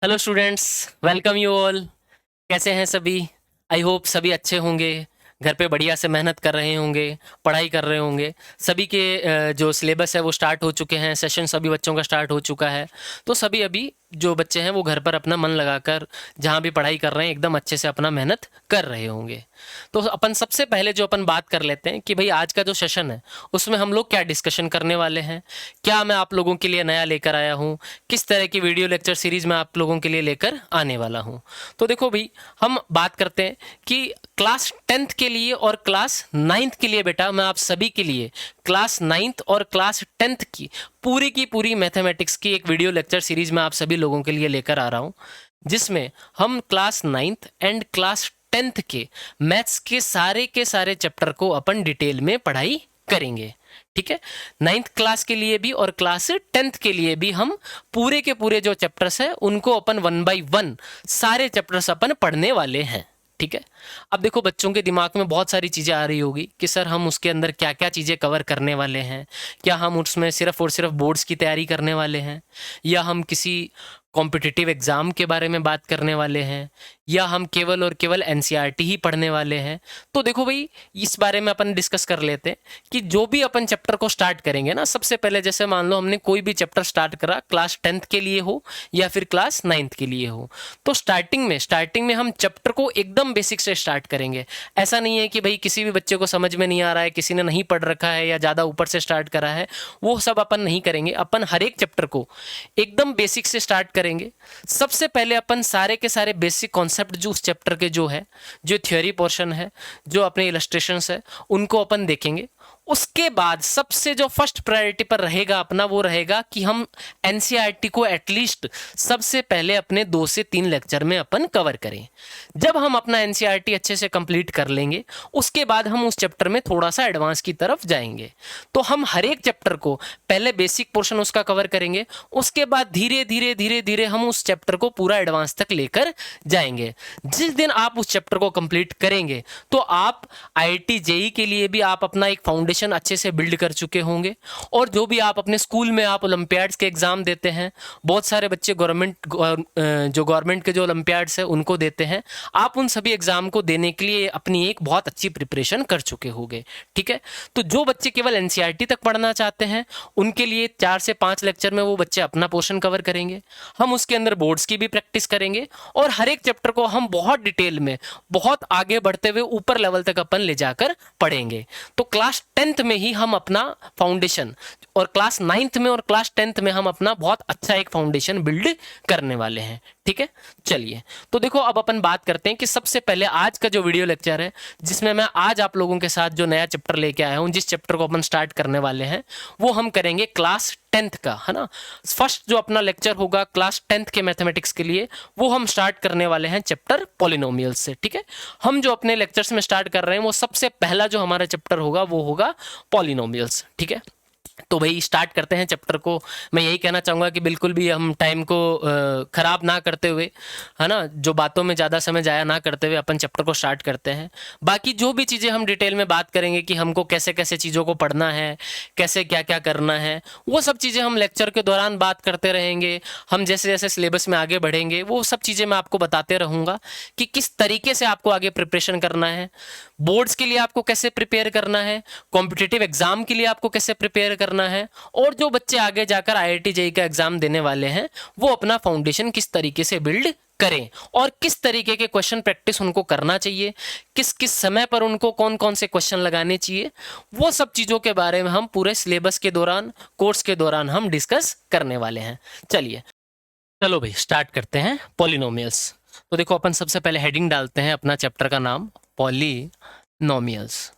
Hello students, welcome you all. कैसे हैं सभी? आई होप सभी अच्छे होंगे, घर पे बढ़िया से मेहनत कर रहे होंगे, पढ़ाई कर रहे होंगे। सभी के जो सिलेबस है वो स्टार्ट हो चुके हैं, सेशन सभी बच्चों का स्टार्ट हो चुका है। तो सभी अभी जो बच्चे हैं वो घर पर अपना मन लगाकर जहाँ भी पढ़ाई कर रहे हैं एकदम अच्छे से अपना मेहनत कर रहे होंगे। तो अपन सबसे पहले जो अपन बात कर लेते हैं कि भाई आज का जो सेशन है उसमें हम लोग क्या डिस्कशन करने वाले हैं, क्या मैं आप लोगों के लिए नया लेकर आया हूँ, किस तरह की वीडियो लेक्चर सीरीज मैं आप लोगों के लिए लेकर आने वाला हूँ। तो देखो भाई, हम बात करते हैं कि क्लास 10th के लिए और क्लास 9th के लिए बेटा मैं आप सभी के लिए क्लास 9th और क्लास 10th की पूरी मैथमेटिक्स की एक वीडियो लेक्चर सीरीज मैं आप सभी लोगों के लिए लेकर आ रहा हूँ, जिसमें हम class 9th and class 10th के मैथ्स के सारे चैप्टर को अपन डिटेल में पढ़ाई करेंगे। ठीक है, 9th क्लास के लिए भी और क्लास 10th के लिए भी हम पूरे के पूरे जो चैप्टर्स हैं उनको अपन 1 बाय 1 सारे चैप्टर्स अपन पढ़ने वाले हैं। ठीक है, अब देखो बच्चों के दिमाग में बहुत सारी चीज़ें आ रही होगी कि सर हम उसके अंदर क्या क्या चीज़ें कवर करने वाले हैं, क्या हम उसमें सिर्फ और सिर्फ बोर्ड्स की तैयारी करने वाले हैं, या हम किसी कॉम्पिटिटिव एग्ज़ाम के बारे में बात करने वाले हैं, या हम केवल और केवल एनसीईआरटी ही पढ़ने वाले हैं। तो देखो भाई, इस बारे में अपन डिस्कस कर लेते हैं कि जो भी अपन चैप्टर को स्टार्ट करेंगे ना, सबसे पहले जैसे मान लो हमने कोई भी चैप्टर स्टार्ट करा क्लास 10th के लिए हो या फिर क्लास 9th के लिए हो, तो स्टार्टिंग में हम चैप्टर को एकदम बेसिक से स्टार्ट करेंगे। ऐसा नहीं है कि भाई किसी भी बच्चे को समझ में नहीं आ रहा है, किसी ने नहीं पढ़ रखा है या ज़्यादा ऊपर से स्टार्ट करा है, वो सब अपन नहीं करेंगे। अपन हर एक चैप्टर को एकदम बेसिक से स्टार्ट करेंगे। सबसे पहले अपन सारे के सारे बेसिक कॉन्सेप्ट जो उस चैप्टर के जो है, जो थ्योरी पोर्शन है, जो अपने इलस्ट्रेशंस है, उनको अपन देखेंगे। उसके बाद सबसे जो फर्स्ट प्रायोरिटी पर रहेगा अपना, वो रहेगा कि हम एनसीईआरटी को एटलीस्ट सबसे पहले अपने 2 से 3 लेक्चर में अपन कवर करें। जब हम अपना एनसीईआरटी अच्छे से कंप्लीट कर लेंगे, उसके बाद हम उस चैप्टर में थोड़ा सा एडवांस की तरफ जाएंगे। तो हम हर एक चैप्टर को पहले बेसिक पोर्शन उसका कवर करेंगे, उसके बाद धीरे धीरे धीरे धीरे हम उस चैप्टर को पूरा एडवांस तक लेकर जाएंगे। जिस दिन आप उस चैप्टर को कंप्लीट करेंगे तो आप आईआईटी जेई के लिए भी आप अपना एक फाउंडेशन अच्छे से बिल्ड कर चुके होंगे। और जो भी आप अपने स्कूल में आप ओलंपियाड्स के एग्जाम देते हैं, बहुत सारे बच्चे गवर्नमेंट के जो ओलंपियाड्स है उनको देते हैं, आप उन सभी एग्जाम को देने के लिए अपनी एक बहुत अच्छी प्रिपरेशन कर चुके होंगे। ठीक है, तो जो बच्चे केवल एनसीईआरटी तक पढ़ना चाहते हैं उनके लिए 4 से 5 लेक्चर में वो बच्चे अपना पोर्शन कवर करेंगे। हम उसके अंदर बोर्ड्स की भी प्रैक्टिस करेंगे और हर एक चैप्टर को हम बहुत डिटेल में, बहुत आगे बढ़ते हुए ऊपर लेवल तक अपन ले जाकर पढ़ेंगे। तो क्लास 10th में ही हम अपना फाउंडेशन, और क्लास 9th में और क्लास 10th में हम अपना बहुत अच्छा एक फाउंडेशन बिल्ड करने वाले हैं। ठीक है, चलिए तो देखो अब अपन बात करते हैं कि सबसे पहले आज का जो वीडियो लेक्चर है, जिसमें मैं आज आप लोगों के साथ जो नया चैप्टर लेके आया हूं, जिस चैप्टर को अपन स्टार्ट करने वाले हैं, वो हम करेंगे क्लास 10th का, है ना। फर्स्ट जो अपना लेक्चर होगा क्लास 10th के मैथमेटिक्स के लिए, वो हम स्टार्ट करने वाले हैं चैप्टर पॉलिनोमियल्स से। ठीक है, हम जो अपने लेक्चर्स में स्टार्ट कर रहे हैं वो सबसे पहला जो हमारा चैप्टर होगा वो होगा पॉलिनोमियल्स। ठीक है, तो भाई स्टार्ट करते हैं चैप्टर को। मैं यही कहना चाहूँगा कि बिल्कुल भी हम टाइम को ख़राब ना करते हुए, है ना, जो बातों में ज़्यादा समय जाया ना करते हुए अपन चैप्टर को स्टार्ट करते हैं। बाकी जो भी चीज़ें हम डिटेल में बात करेंगे कि हमको कैसे कैसे चीज़ों को पढ़ना है, कैसे क्या क्या करना है, वो सब चीज़ें हम लेक्चर के दौरान बात करते रहेंगे। हम जैसे जैसे सिलेबस में आगे बढ़ेंगे वो सब चीज़ें मैं आपको बताते रहूँगा कि किस तरीके से आपको आगे प्रिपरेशन करना है, बोर्ड्स के लिए आपको कैसे प्रिपेयर करना है, कॉम्पिटिटिव एग्जाम के लिए आपको कैसे प्रिपेयर करना है, और जो बच्चे आगे जाकर आईआईटी जेईई का एग्जाम देने वाले हैं वो अपना फाउंडेशन किस तरीके से बिल्ड करें, और किस तरीके के क्वेश्चन प्रैक्टिस उनको करना चाहिए, किस किस समय पर उनको कौन कौन से क्वेश्चन लगाने चाहिए, वो सब चीज़ों के बारे में हम पूरे सिलेबस के दौरान, कोर्स के दौरान हम डिस्कस करने वाले हैं। चलिए चलो भाई स्टार्ट करते हैं पॉलिनोमियल्स। तो देखो अपन सबसे पहले हेडिंग डालते हैं अपना चैप्टर का नाम, पॉलिनोमियल्स।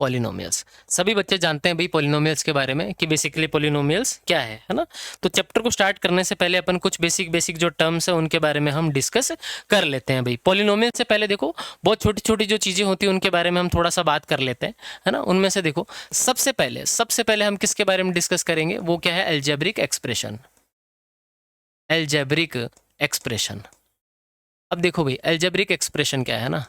पॉलिनोमियल्स, सभी बच्चे जानते हैं भाई पॉलिनोमियल्स के बारे में कि बेसिकली पॉलिनोमियल्स क्या है ना। तो चैप्टर को स्टार्ट करने से पहले अपन कुछ बेसिक जो टर्म्स है उनके बारे में हम डिस्कस कर लेते हैं भाई। पॉलिनोमियल से पहले देखो बहुत छोटी छोटी जो चीज़ें होती हैं उनके बारे में हम थोड़ा सा बात कर लेते हैं, है ना। उनमें से देखो सबसे पहले हम किसके बारे में डिस्कस करेंगे, वो क्या है, एल्जेब्रिक एक्सप्रेशन। एल्जेब्रिक एक्सप्रेशन, अब देखो भाई एल्जेब्रिक एक्सप्रेशन क्या है ना।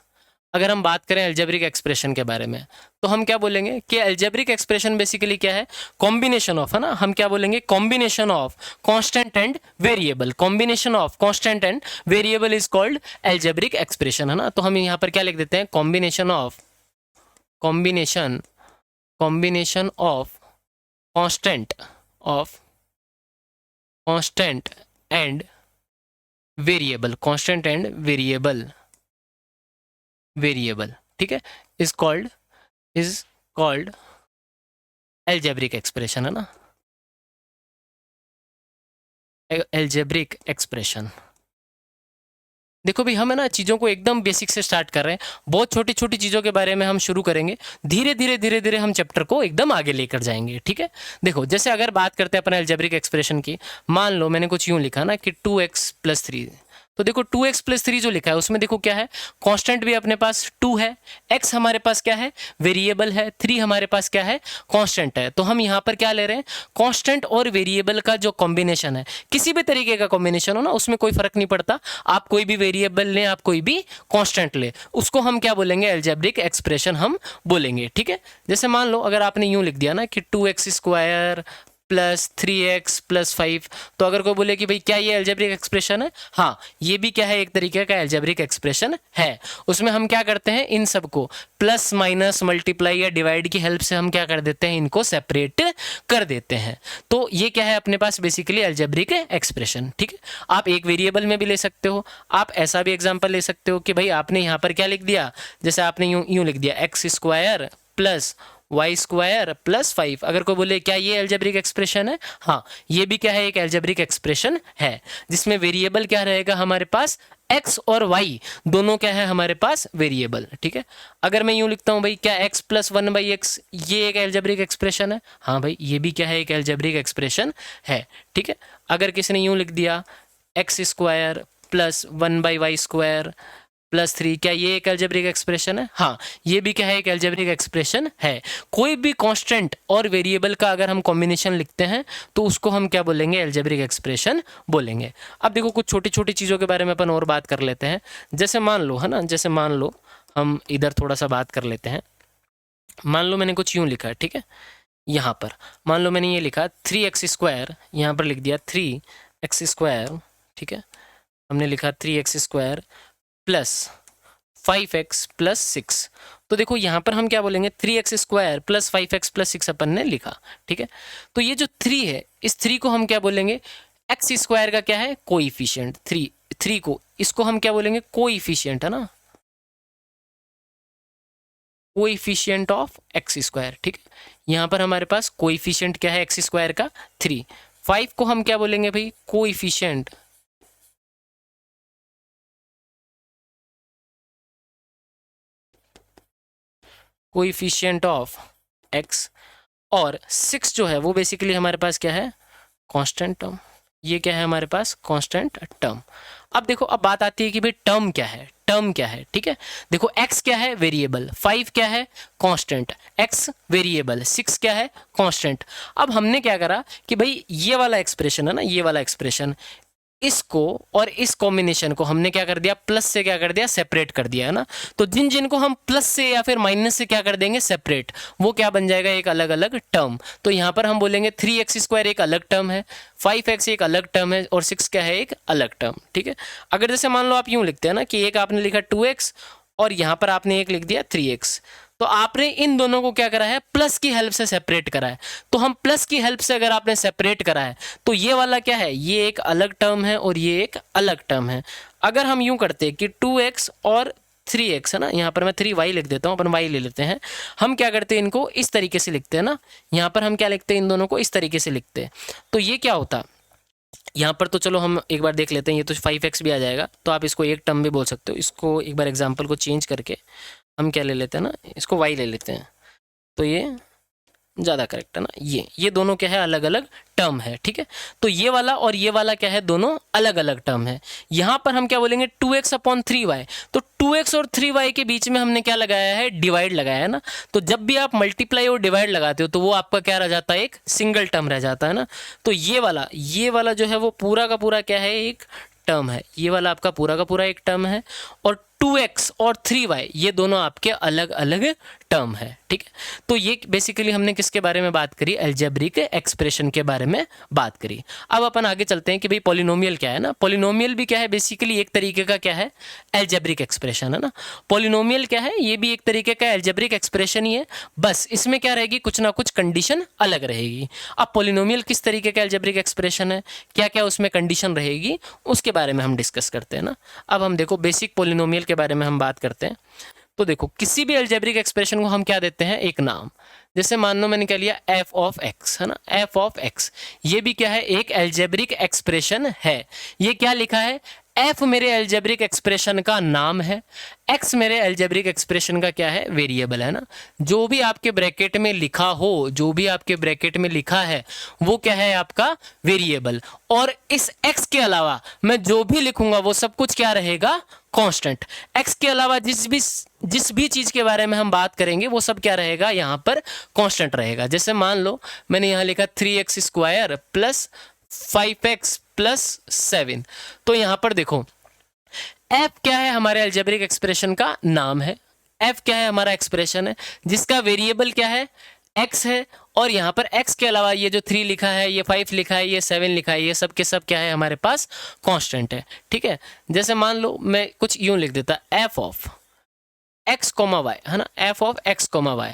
अगर हम बात करें अलजेब्रिक एक्सप्रेशन के बारे में, तो हम क्या बोलेंगे कि अलजेब्रिक एक्सप्रेशन बेसिकली क्या है, कॉम्बिनेशन ऑफ, है ना, हम क्या बोलेंगे, combination of constant and variable, combination of constant and variable is called algebraic expression, है ना। तो हम यहाँ पर क्या लिख देते हैं, combination of constant and variable, ठीक है, इज कॉल्ड अलजेब्रिक एक्सप्रेशन, है ना, अलजेब्रिक एक्सप्रेशन। देखो भाई, हम है ना चीज़ों को एकदम बेसिक से स्टार्ट कर रहे हैं, बहुत छोटी छोटी चीज़ों के बारे में हम शुरू करेंगे, धीरे धीरे हम चैप्टर को एकदम आगे लेकर जाएंगे, ठीक है। देखो, जैसे अगर बात करते हैं अपने अलजेब्रिक एक्सप्रेशन की, मान लो मैंने कुछ यूँ लिखा ना कि 2x + 3, तो देखो 2x + 3 जो लिखा है उसमें देखो क्या है, कांस्टेंट भी अपने पास 2 है, x हमारे पास क्या है, वेरिएबल है, 3 हमारे पास क्या है, कांस्टेंट है। तो हम यहाँ पर क्या ले रहे हैं, कांस्टेंट और वेरिएबल का जो कॉम्बिनेशन है, किसी भी तरीके का कॉम्बिनेशन हो ना, उसमें कोई फर्क नहीं पड़ता, आप कोई भी वेरिएबल लें, आप कोई भी कांस्टेंट ले, उसको हम क्या बोलेंगे, अलजेब्रिक एक्सप्रेशन हम बोलेंगे, ठीक है। जैसे मान लो अगर आपने यूँ लिख दिया ना कि 2x² + 3x + 5, तो अगर कोई बोले कि भाई क्या ये अलजेब्रिक एक्सप्रेशन है, हाँ, ये भी क्या है, एक तरीके का अलजेब्रिक एक्सप्रेशन है। उसमें हम क्या करते हैं, इन सबको प्लस माइनस मल्टीप्लाई या डिवाइड की हेल्प से हम क्या कर देते हैं, इनको सेपरेट कर देते हैं। तो ये क्या है अपने पास, बेसिकली अलजेब्रिक एक्सप्रेशन, ठीक है। आप एक वेरिएबल में भी ले सकते हो, आप ऐसा भी एग्जाम्पल ले सकते हो कि भाई आपने यहाँ पर क्या लिख दिया, जैसे आपने यूँ लिख दिया x² + y² + 5। अगर कोई बोले क्या ये अलजेब्रिक एक्सप्रेशन है, हाँ, ये भी क्या है, एक अलजेब्रिक एक्सप्रेशन है, जिसमें वेरिएबल क्या रहेगा हमारे पास, x और y दोनों क्या है हमारे पास वेरिएबल, ठीक है। अगर मैं यूँ लिखता हूँ भाई क्या x + 1/x ये एक अलजेब्रिक एक्सप्रेशन है, हाँ भाई, ये भी क्या है, एक अलजेब्रिक एक्सप्रेशन है, ठीक है। अगर किसी ने यूँ लिख दिया x² + 1/y² + 3, क्या ये एक अलजेब्रिक एक्सप्रेशन है, हाँ, ये भी क्या है, एक अलजेब्रिक एक्सप्रेशन है। कोई भी कांस्टेंट और वेरिएबल का अगर हम कॉम्बिनेशन लिखते हैं तो उसको हम क्या बोलेंगे, अलजेब्रिक एक्सप्रेशन बोलेंगे। अब देखो कुछ छोटी छोटी चीज़ों के बारे में अपन और बात कर लेते हैं। जैसे मान लो, है ना, जैसे मान लो हम इधर थोड़ा सा बात कर लेते हैं। मान लो मैंने कुछ यूँ लिखा है, ठीक है, यहाँ पर मान लो मैंने ये लिखा 3x², यहाँ पर लिख दिया 3x², ठीक है, हमने लिखा 3x² + 5x + 6। तो देखो यहाँ पर हम क्या बोलेंगे, 3x² + 5x + 6 अपन ने लिखा, ठीक है। तो ये जो 3 है, इस 3 को हम क्या बोलेंगे, x² का क्या है, कोएफिशिएंट, 3 को, इसको हम क्या बोलेंगे, कोएफिशिएंट, है ना, कोएफिशिएंट ऑफ x², ठीक है। यहाँ पर हमारे पास कोएफिशिएंट क्या है, x² का 3। 5 को हम क्या बोलेंगे भाई, कोएफिशिएंट ऑफ x, और 6 जो है वो बेसिकली हमारे पास क्या है, कांस्टेंट टर्म। ये क्या है हमारे पास, कांस्टेंट टर्म। अब देखो, अब बात आती है कि भाई टर्म क्या है, ठीक है। देखो x क्या है, वेरिएबल, 5 क्या है, कांस्टेंट, x वेरिएबल, 6 क्या है, कांस्टेंट। अब हमने क्या करा कि भाई ये वाला एक्सप्रेशन है ना, ये वाला एक्सप्रेशन, इसको और इस कॉम्बिनेशन को हमने क्या कर दिया, प्लस से क्या कर दिया, सेपरेट कर दिया, है ना। तो जिन जिन को हम प्लस से या फिर माइनस से क्या कर देंगे, सेपरेट, वो क्या बन जाएगा, एक अलग अलग टर्म। तो यहाँ पर हम बोलेंगे 3x² एक अलग टर्म है, 5x एक अलग टर्म है, और 6 क्या है, एक अलग टर्म, ठीक है। अगर जैसे मान लो आप यूँ लिखते हैं ना कि एक आपने लिखा 2x और यहाँ पर आपने एक लिख दिया 3x, तो आपने इन दोनों को क्या करा है, प्लस की हेल्प से सेपरेट करा है। तो हम प्लस की हेल्प से अगर आपने सेपरेट करा है, तो ये वाला क्या है, ये एक अलग टर्म है और ये एक अलग टर्म है। अगर हम यूं करते कि 2x और 3x, है ना, यहाँ पर मैं 3y लिख देता हूँ, अपन y ले लेते हैं। हम क्या करते हैं, इनको इस तरीके से लिखते हैं ना, यहाँ पर हम क्या लिखते हैं, इन दोनों को इस तरीके से लिखते हैं। तो ये क्या होता, यहाँ पर तो चलो हम एक बार देख लेते हैं, ये तो 5x भी आ जाएगा, तो आप इसको एक टर्म भी बोल सकते हो। इसको एक बार एग्जाम्पल को चेंज करके हम क्या ले लेते हैं ना, इसको y ले लेते हैं, तो ये ज़्यादा करेक्ट है ना। ये दोनों क्या है, अलग अलग टर्म है, ठीक है। तो ये वाला और ये वाला क्या है, दोनों अलग अलग टर्म है। यहाँ पर हम क्या बोलेंगे, 2x/3y, तो 2x और 3y के बीच में हमने क्या लगाया है, डिवाइड लगाया है ना। तो जब भी आप मल्टीप्लाई और डिवाइड लगाते हो तो वो आपका क्या रह जाता है, एक सिंगल टर्म रह जाता है ना। तो ये वाला जो है वो पूरा का पूरा क्या है, एक टर्म है। ये वाला आपका पूरा का पूरा एक टर्म है, और 2x और 3y ये दोनों आपके अलग अलग टर्म है, ठीक है। तो ये बेसिकली हमने किसके बारे में बात करी, अलजेब्रिक एक्सप्रेशन के बारे में बात करी। अब अपन आगे चलते हैं कि भाई पॉलिनोमियल क्या है ना। पॉलिनोमियल भी क्या है, बेसिकली एक तरीके का क्या है, अलजेब्रिक एक्सप्रेशन है ना। पॉलिनोमियल क्या है, ये भी एक तरीके का अलजेब्रिक एक्सप्रेशन ही है, बस इसमें क्या रहेगी, कुछ ना कुछ कंडीशन अलग रहेगी। अब पॉलिनोमियल किस तरीके का अलजेब्रिक एक्सप्रेशन है, क्या क्या उसमें कंडीशन रहेगी, उसके बारे में हम डिस्कस करते हैं ना। अब हम देखो बेसिक पॉलिनोमियल के बारे में हम बात करते हैं। तो देखो किसी भी अलजेब्रिक एक्सप्रेशन को हम क्या देते हैं, एक नाम। जैसे मान लो मैंने क्या लिया, एफ ऑफ एक्स है ना, एफ ऑफ एक्स, ये भी क्या है, एक अलजेब्रिक एक्सप्रेशन है। ये क्या लिखा है, एफ मेरे अलजेब्रिक एक्सप्रेशन का नाम है, एक्स मेरे अलजेब्रिक एक्सप्रेशन का क्या है, वेरिएबल है ना। जो भी आपके ब्रैकेट में लिखा हो, जो भी आपके ब्रैकेट में लिखा है वो क्या है, आपका वेरिएबल। और इस एक्स के अलावा मैं जो भी लिखूंगा वो सब कुछ क्या रहेगा, कांस्टेंट। एक्स के अलावा जिस भी चीज के बारे में हम बात करेंगे वो सब क्या रहेगा, यहाँ पर कांस्टेंट रहेगा। जैसे मान लो मैंने यहाँ लिखा 3x square plus 5x plus 7, तो यहां पर देखो f क्या है, हमारे अलजेब्रिक एक्सप्रेशन का नाम है। f क्या है, हमारा एक्सप्रेशन है जिसका वेरिएबल क्या है, x है। और यहां पर x के अलावा ये जो 3 लिखा है, ये 5 लिखा है, ये 7 लिखा है, ये सब के सब क्या है, हमारे पास कांस्टेंट है, ठीक है। जैसे मान लो मैं कुछ यूं लिख देता, f of x comma y है ना, f of x comma y,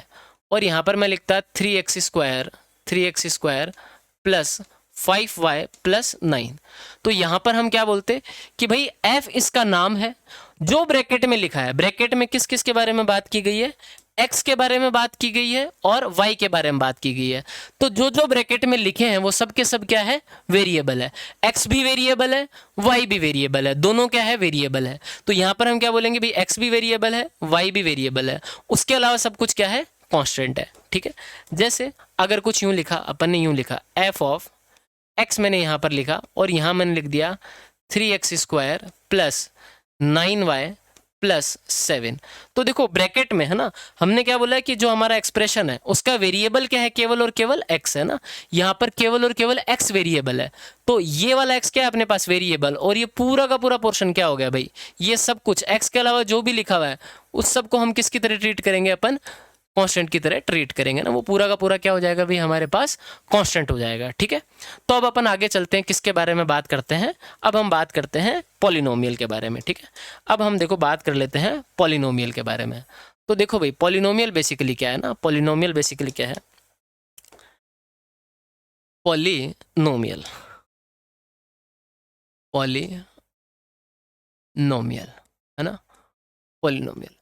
और यहां पर मैं लिखता 3x square plus 5y plus 9। तो यहां पर हम क्या बोलते कि भाई f इसका नाम है, जो ब्रैकेट में लिखा है, ब्रैकेट में किस किस के बारे में बात की गई है, x के बारे में बात की गई है और y के बारे में बात की गई है। तो जो जो ब्रैकेट में लिखे हैं वो सब के सब क्या है, वेरिएबल है। x भी वेरिएबल है, y भी वेरिएबल है, दोनों क्या है, वेरिएबल है। तो यहां पर हम क्या बोलेंगे भाई, x भी वेरिएबल है, y भी वेरिएबल है, उसके अलावा सब कुछ क्या है, कांस्टेंट है, ठीक है। जैसे अगर कुछ यूं लिखा, अपन ने यूं लिखा f ऑफ x, मैंने यहां पर लिखा और यहां मैंने लिख दिया 3x square plus 9y plus 7। तो देखो ब्रैकेट में है ना, हमने क्या बोला है कि जो हमारा एक्सप्रेशन है उसका वेरिएबल क्या है, केवल और केवल x है ना। यहाँ पर केवल और केवल x वेरिएबल है, तो ये वाला x क्या है, अपने पास वेरिएबल, और ये पूरा का पूरा पोर्शन क्या हो गया भाई, ये सब कुछ x के अलावा जो भी लिखा हुआ है उस सब को हम किसकी तरह ट्रीट करेंगे, अपन कांस्टेंट की तरह ट्रीट करेंगे ना। वो पूरा का पूरा क्या हो जाएगा भाई, हमारे पास कांस्टेंट हो जाएगा, ठीक है। तो अब अपन आगे चलते हैं, किसके बारे में बात करते हैं, अब हम बात करते हैं पॉलिनोमियल के बारे में, ठीक है। अब हम देखो बात कर लेते हैं पॉलिनोमियल के बारे में। तो देखो भाई पॉलिनोमियल बेसिकली क्या है ना, पॉलिनोमियल बेसिकली क्या है, पॉलिनोमियल है ना, पॉलिनोमियल।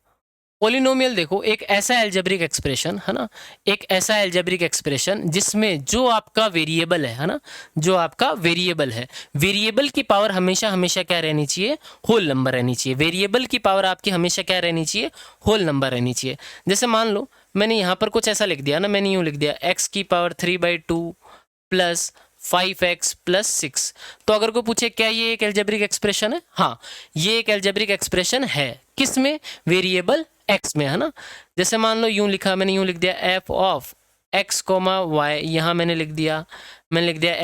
पॉलिनोमियल देखो एक ऐसा अलजेब्रिक एक्सप्रेशन है ना, एक ऐसा अलजेब्रिक एक्सप्रेशन जिसमें जो आपका वेरिएबल है ना, जो आपका वेरिएबल है, वेरिएबल की पावर हमेशा हमेशा क्या रहनी चाहिए, होल नंबर रहनी चाहिए। वेरिएबल की पावर आपकी हमेशा क्या रहनी चाहिए, होल नंबर रहनी चाहिए। जैसे मान लो मैंने यहाँ पर कुछ ऐसा लिख दिया ना, मैंने यूँ लिख दिया x की पावर 3/2 प्लस 5x प्लस 6। तो अगर कोई पूछे क्या ये एक अलजेब्रिक एक्सप्रेशन है, हाँ ये एक अलजेब्रिक एक्सप्रेशन है, किस में, वेरिएबल x में है ना। जैसे मान लो यूं लिखा, मैंने यूं लिख दिया f of x comma y, यहाँ मैंने लिख दिया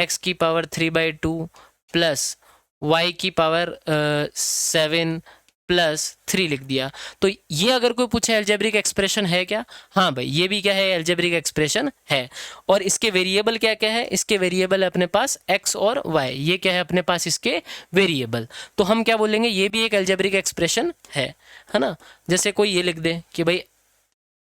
x की पावर 3/2 प्लस y की पावर 7 प्लस 3 लिख दिया। तो ये अगर कोई पूछे अलजेब्रिक एक्सप्रेशन है क्या, हाँ भाई ये भी क्या है, अलजेब्रिक एक्सप्रेशन है। और इसके वेरिएबल क्या क्या है, इसके वेरिएबल है अपने पास x और y, ये क्या है अपने पास इसके वेरिएबल। तो हम क्या बोलेंगे, ये भी एक अलजेब्रिक एक्सप्रेशन है ना। जैसे कोई ये लिख दे कि भाई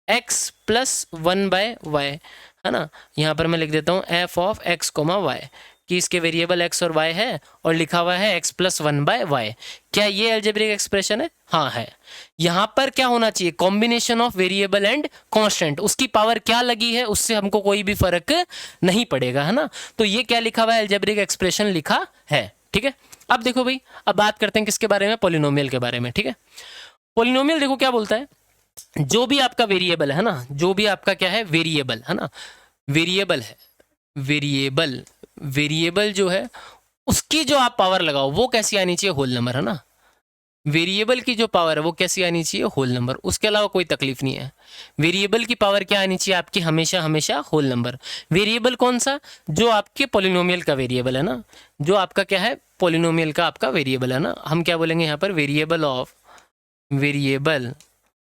x प्लस 1/y है ना, यहाँ पर मैं लिख देता हूँ f of x comma y, कि इसके वेरिएबल x और y है और लिखा हुआ है x प्लस 1/y। क्या ये अलजेब्रिक एक्सप्रेशन है, हाँ है। यहाँ पर क्या होना चाहिए, combination of variable and constant, उसकी पावर क्या लगी है उससे हमको कोई भी फर्क नहीं पड़ेगा है ना। तो ये क्या लिखा हुआ है, अलजेब्रिक एक्सप्रेशन लिखा है, ठीक है। अब देखो भाई, अब बात करते हैं किसके बारे में, पॉलिनोमियल के बारे में, ठीक है। पॉलिनोमियल देखो क्या बोलता है, जो भी आपका वेरिएबल है ना, जो भी आपका क्या है, वेरिएबल है ना, वेरिएबल है, वेरिएबल जो है उसकी जो आप पावर लगाओ वो कैसी आनी चाहिए, होल नंबर है ना। वेरिएबल की जो पावर है वो कैसी आनी चाहिए, होल नंबर, उसके अलावा कोई तकलीफ नहीं है। वेरिएबल की पावर क्या आनी चाहिए आपकी, हमेशा हमेशा होल नंबर। वेरिएबल कौन सा, जो आपके पॉलिनोमियल का वेरिएबल है ना, जो आपका क्या है, पॉलिनोमियल का आपका वेरिएबल है ना। हम क्या बोलेंगे यहाँ पर, variable of variable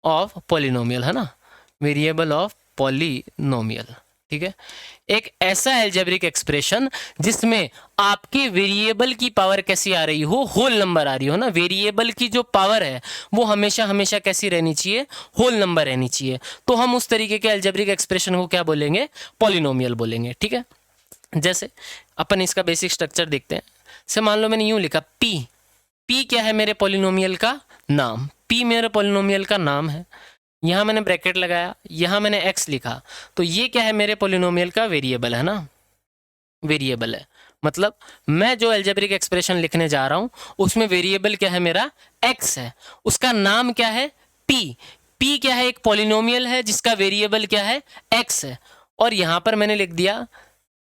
of polynomial, है ना, वेरिएबल ऑफ पॉलिनोमियल, ठीक है। एक ऐसा एल्जेब्रिक एक्सप्रेशन जिसमें आपके वेरिएबल की पावर कैसी आ रही हो, होल नंबर आ रही हो ना, वेरिएबल की जो पावर है वो हमेशा हमेशा कैसी रहनी चाहिए, होल नंबर रहनी चाहिए। तो हम उस तरीके के एल्जेब्रिक एक्सप्रेशन को क्या बोलेंगे, पॉलिनोमियल बोलेंगे, ठीक है। जैसे अपन इसका बेसिक स्ट्रक्चर देखते हैं। से मान लो मैंने यूं लिखा पी, पी क्या है, मेरे पॉलिनोमियल का नाम, पी मेरे पॉलिनोमियल का नाम है। यहाँ मैंने ब्रैकेट लगाया, यहाँ मैंने x लिखा, तो ये क्या है, मेरे पॉलिनोमियल का वेरिएबल है ना, वेरिएबल है। मतलब मैं जो एल्जेब्रिक एक्सप्रेशन लिखने जा रहा हूँ उसमें वेरिएबल क्या है, मेरा x है, उसका नाम क्या है, p। p क्या है, एक पॉलिनोमियल है जिसका वेरिएबल क्या है, x है। और यहाँ पर मैंने लिख दिया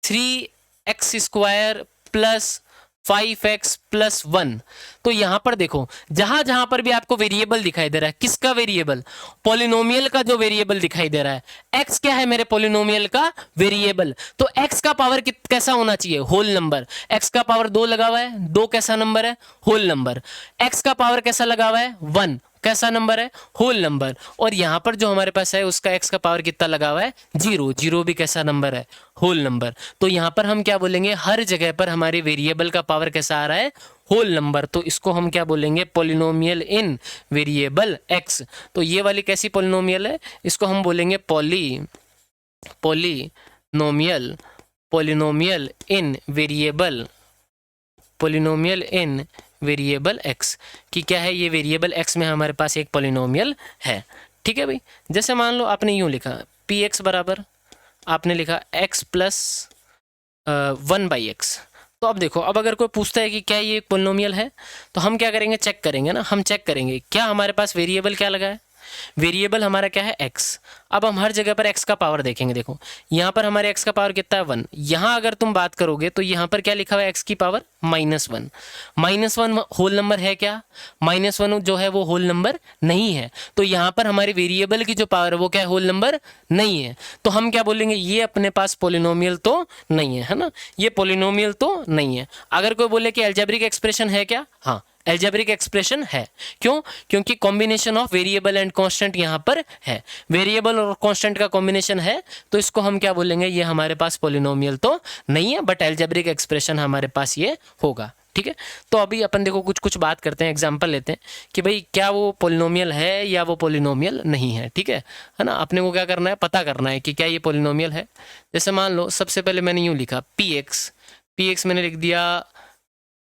3x² प्लस 5x प्लस 1। तो यहां पर देखो, जहां जहां पर भी आपको वेरिएबल दिखाई दे रहा है, किसका वेरिएबल, पॉलिनोमियल का जो वेरिएबल दिखाई दे रहा है, x क्या है, मेरे पॉलिनोमियल का वेरिएबल। तो x का पावर कैसा होना चाहिए, होल नंबर। x का पावर 2 लगा हुआ है, 2 कैसा नंबर है, होल नंबर। x का पावर कैसा लगा हुआ है, 1 कैसा नंबर है, होल नंबर। और यहाँ पर जो हमारे पास है उसका x का पावर कितना लगा हुआ है, 0, 0 भी कैसा नंबर है, होल नंबर। तो यहाँ पर हम क्या बोलेंगे, हर जगह पर हमारे वेरिएबल का पावर कैसा आ रहा है, होल नंबर। तो इसको हम क्या बोलेंगे, पॉलिनोमियल इन वेरिएबल x। तो ये वाली कैसी पॉलिनोमियल है, इसको हम बोलेंगे पॉलिनोमियल, पॉलिनोमियल इन वेरिएबल, पॉलिनोमियल इन वेरिएबल x। कि क्या है, ये वेरिएबल x में हमारे पास एक पॉलिनोमियल है, ठीक है भाई। जैसे मान लो आपने यूं लिखा px बराबर, आपने लिखा x प्लस 1/x। तो अब देखो, अब अगर कोई पूछता है कि क्या ये एक पॉलिनोमियल है, तो हम क्या करेंगे, चेक करेंगे ना, हम चेक करेंगे क्या हमारे पास वेरिएबल क्या लगा है, वेरिएबल हमारा क्या है, x। अब हम हर जगह पर x का पावर देखेंगे। देखो यहाँ पर हमारे x का पावर कितना है, 1। यहाँ अगर तुम बात करोगे तो यहाँ पर क्या लिखा हुआ है, x की पावर -1। -1 होल नंबर है क्या, -1 जो है वो होल नंबर नहीं है। तो यहाँ पर हमारे वेरिएबल की जो पावर है वो क्या है, होल नंबर नहीं है। तो हम क्या बोलेंगे, ये अपने पास पॉलिनोमियल तो नहीं है ना, ये पॉलिनोमियल तो नहीं है। अगर कोई बोले कि अलजेब्रिक एक्सप्रेशन है क्या, हाँ एल्जेब्रिक एक्सप्रेशन है। क्यों, क्योंकि combination of variable and constant यहाँ पर है, वेरिएबल और कांस्टेंट का कॉम्बिनेशन है। तो इसको हम क्या बोलेंगे, ये हमारे पास पॉलिनोमियल तो नहीं है, बट एल्जेब्रिक एक्सप्रेशन हमारे पास ये होगा, ठीक है। तो अभी अपन देखो कुछ कुछ बात करते हैं, एग्जाम्पल लेते हैं कि भाई क्या वो पॉलिनोमियल है या वो पॉलिनोमियल नहीं है, ठीक है ना। अपने को क्या करना है, पता करना है कि क्या ये पॉलिनोमियल है। जैसे मान लो सबसे पहले मैंने यूँ लिखा px मैंने लिख दिया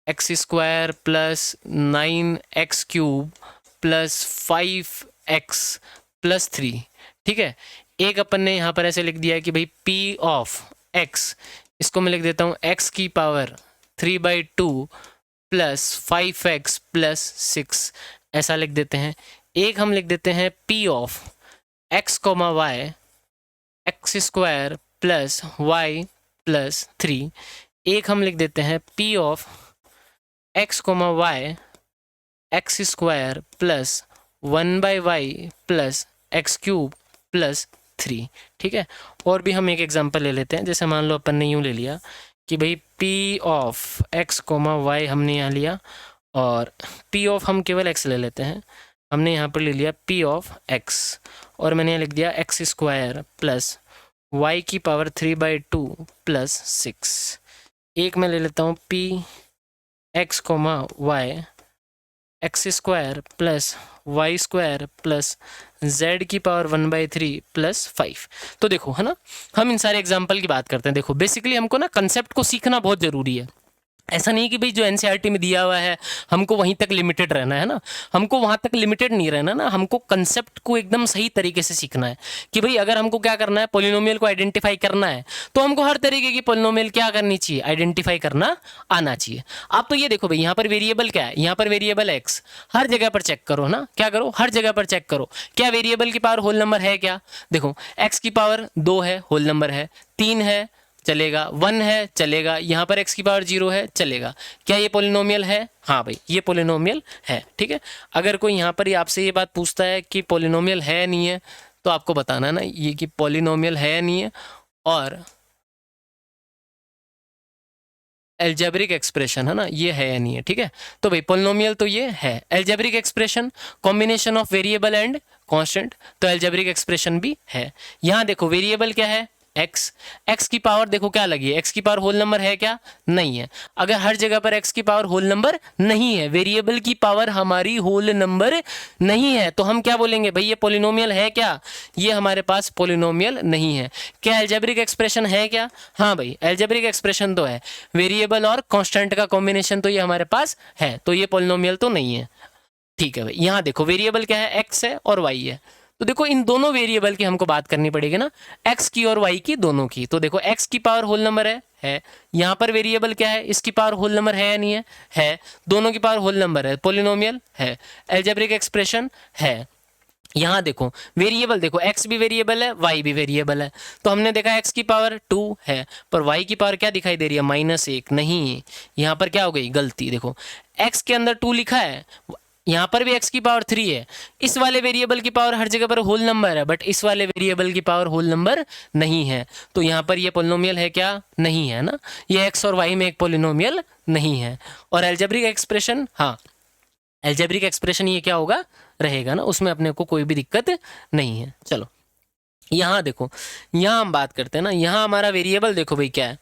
x² plus 9x³ plus 5x plus 3, ठीक है। एक अपन ने यहाँ पर ऐसे लिख दिया है कि भाई p ऑफ x, इसको मैं लिख देता हूँ x की पावर 3/2 प्लस 5x प्लस 6, ऐसा लिख देते हैं। एक हम लिख देते हैं p of x, y x² plus y plus 3। एक हम लिख देते हैं p of x, y x² plus 1/y plus x³ plus 3, ठीक है। और भी हम एक एग्जांपल ले लेते हैं। जैसे मान लो अपन ने यूँ ले लिया कि भाई p ऑफ x, y हमने यहाँ लिया, और p ऑफ हम केवल x ले लेते हैं, हमने यहाँ पर ले लिया p ऑफ x, और मैंने यहाँ लिख दिया x² प्लस y की पावर 3/2 प्लस 6। एक मैं ले लेता हूँ p x, y x² plus y² plus z की पावर 1/3 प्लस 5। तो देखो है ना, हम इन सारे एग्जाम्पल की बात करते हैं। देखो बेसिकली हमको ना कंसेप्ट को सीखना बहुत ज़रूरी है। ऐसा नहीं कि भाई जो एनसीईआरटी में दिया हुआ है हमको वहीं तक लिमिटेड रहना है ना, हमको वहाँ तक लिमिटेड नहीं रहना ना, हमको कंसेप्ट को एकदम सही तरीके से सीखना है। कि भाई अगर हमको क्या करना है, पॉलिनोमियल को आइडेंटिफाई करना है, तो हमको हर तरीके की पॉलिनोमियल क्या करनी चाहिए, आइडेंटिफाई करना आना चाहिए। आप तो ये देखो भाई, यहाँ पर वेरिएबल क्या है, यहाँ पर वेरिएबल एक्स, हर जगह पर चेक करो ना, क्या करो, हर जगह पर चेक करो क्या वेरिएबल की पावर होल नंबर है क्या। देखो एक्स की पावर 2 है, होल नंबर है, 3 है चलेगा, 1 है चलेगा, यहाँ पर x की पावर 0 है चलेगा। क्या ये पॉलिनोमियल है, हाँ भाई ये पॉलिनोमियल है, ठीक है। अगर कोई यहाँ पर आपसे ये बात पूछता है कि पॉलिनोमियल है नहीं है, तो आपको बताना है ना ये कि पॉलिनोमियल है नहीं है और एल्जेब्रिक एक्सप्रेशन है ना, ये है या नहीं है, ठीक है। तो भाई पोलिनोमियल तो ये है, algebraic expression combination of variable and constant, तो एल्जेब्रिक एक्सप्रेशन भी है। यहाँ देखो वेरिएबल क्या है, एक्स, एक्स की पावर देखो क्या लगी है, एक्स की पावर होल नंबर है क्या, नहीं है। अगर हर जगह पर एक्स की पावर होल नंबर नहीं है, वेरिएबल की पावर हमारी होल नंबर नहीं है, तो हम क्या बोलेंगे भाई ये पोलिनोमियल है क्या, ये हमारे पास पोलिनोमियल नहीं है। क्या एल्जेब्रिक एक्सप्रेशन है क्या, हाँ भाई एल्जेब्रिक एक्सप्रेशन तो है, वेरिएबल और कांस्टेंट का कॉम्बिनेशन तो ये हमारे पास है, तो ये पोलिनोमियल तो नहीं है, ठीक है भाई। यहाँ देखो वेरिएबल क्या है, एक्स है और वाई है, तो देखो इन दोनों वेरिएबल की हमको बात करनी पड़ेगी ना, एक्स की और वाई की, दोनों की। तो देखो एक्स की पावर होल नंबर है, यहाँ पर वेरिएबल क्या है, इसकी पावर होल नंबर है या नहीं है, दोनों की पावर होल नंबर है, पोलिनोमियल है, एल्जेब्रिक एक्सप्रेशन है। यहाँ देखो वेरिएबल देखो, एक्स भी वेरिएबल है, वाई भी वेरिएबल है, तो हमने देखा एक्स की पावर 2 है, पर वाई की पावर क्या दिखाई दे रही है, -1, नहीं, यहाँ पर क्या हो गई गलती, देखो एक्स के अंदर 2 लिखा है, यहाँ पर भी x की पावर 3 है, इस वाले वेरिएबल की पावर हर जगह पर होल नंबर है, बट इस वाले वेरिएबल की पावर होल नंबर नहीं है, तो यहाँ पर ये पोलिनोमियल है क्या, नहीं है ना, ये x और y में एक पोलिनोमियल नहीं है। और एल्जेब्रिक एक्सप्रेशन, हाँ एल्जेब्रिक एक्सप्रेशन ये क्या होगा, रहेगा ना, उसमें अपने को कोई भी दिक्कत नहीं है। चलो यहाँ देखो, यहाँ हम बात करते हैं ना, यहाँ हमारा वेरिएबल देखो भाई क्या है,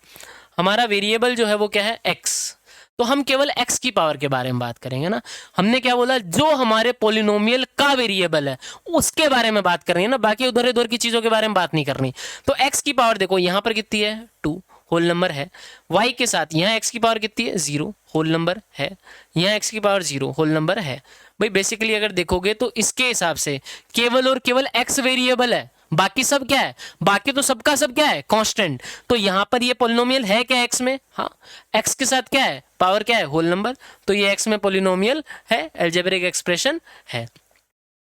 हमारा वेरिएबल जो है वो क्या है, x, तो हम केवल x की पावर के बारे में बात करेंगे ना, हमने क्या बोला, जो हमारे पोलिनोमियल का वेरिएबल है उसके बारे में बात कर रहे हैं ना, बाकी उधर उधर की चीजों के बारे में बात नहीं करनी। तो x की पावर देखो यहाँ पर कितनी है, 2 होल नंबर है, y के साथ यहाँ x की पावर कितनी है, 0 होल नंबर है, यहाँ x की पावर 0 होल नंबर है। भाई बेसिकली अगर देखोगे तो इसके हिसाब से केवल और केवल x वेरिएबल है, बाकी सब क्या है, बाकी तो सबका सब क्या है, कांस्टेंट। तो यहाँ पर ये पोलिनोमियल है क्या x में, हाँ x के साथ क्या है, पावर क्या है, होल नंबर, तो ये x में पोलिनोमियल है, एल्जेब्रिक एक्सप्रेशन है।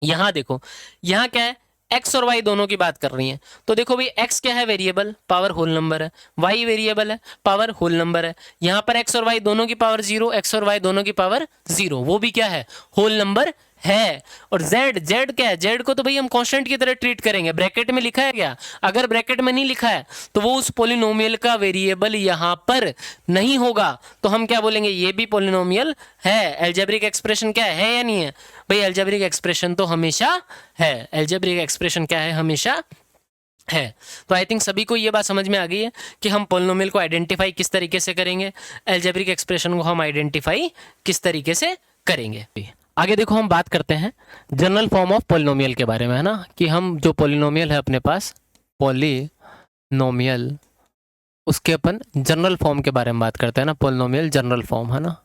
यहाँ देखो यहाँ क्या है, x और y दोनों की बात कर रही है, तो देखो भाई x क्या है, वेरिएबल, पावर होल नंबर है, y वेरिएबल है, पावर होल नंबर है, यहाँ पर x और y दोनों की पावर 0, x और y दोनों की पावर 0, वो भी क्या है, होल नंबर है। और z क्या है, z को तो भाई हम कांस्टेंट की तरह ट्रीट करेंगे, ब्रैकेट में लिखा है क्या, अगर ब्रैकेट में नहीं लिखा है तो वो उस पोलिनोमियल का वेरिएबल यहाँ पर नहीं होगा, तो हम क्या बोलेंगे, ये भी पोलिनोमियल है। एल्जेब्रिक एक्सप्रेशन क्या है या नहीं है, भाई एल्जेब्रिक एक्सप्रेशन तो हमेशा है, एल्जेब्रिक एक्सप्रेशन क्या है, हमेशा है। तो आई थिंक सभी को ये बात समझ में आ गई है कि हम पोलिनोमियल को आइडेंटिफाई किस तरीके से करेंगे, एल्जेब्रिक एक्सप्रेशन को हम आइडेंटिफाई किस तरीके से करेंगे। आगे देखो हम बात करते हैं जनरल फॉर्म ऑफ पोलिनोमियल के बारे में, है ना, कि हम जो पोलिनोमियल है अपने पास पोलिनोमियल, उसके अपन जनरल फॉर्म के बारे में बात करते हैं ना, पोलिनोमियल जनरल फॉर्म, है ना,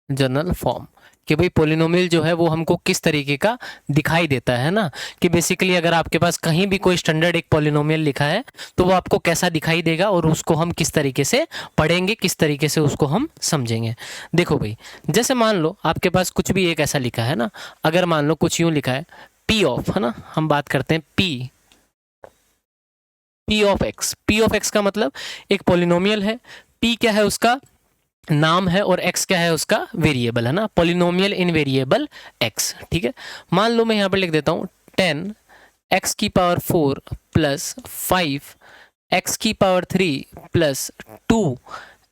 जनरल फॉर्म, कि भाई पोलिनोमियल जो है वो हमको किस तरीके का दिखाई देता है ना, कि बेसिकली अगर आपके पास कहीं भी कोई स्टैंडर्ड एक पोलिनोमियल लिखा है तो वो आपको कैसा दिखाई देगा और उसको हम किस तरीके से पढ़ेंगे, किस तरीके से उसको हम समझेंगे। देखो भाई जैसे मान लो आपके पास कुछ भी एक ऐसा लिखा है ना, अगर मान लो कुछ यूं लिखा है पी ऑफ, है ना, हम बात करते हैं P of x, P of x का मतलब एक पोलिनोमियल है, पी क्या है, उसका नाम है, और x क्या है, उसका वेरिएबल, है ना, पोलिनोमियल इन वेरिएबल x, ठीक है। मान लो मैं यहाँ पर लिख देता हूँ 10 x की पावर 4 प्लस 5 x की पावर 3 प्लस 2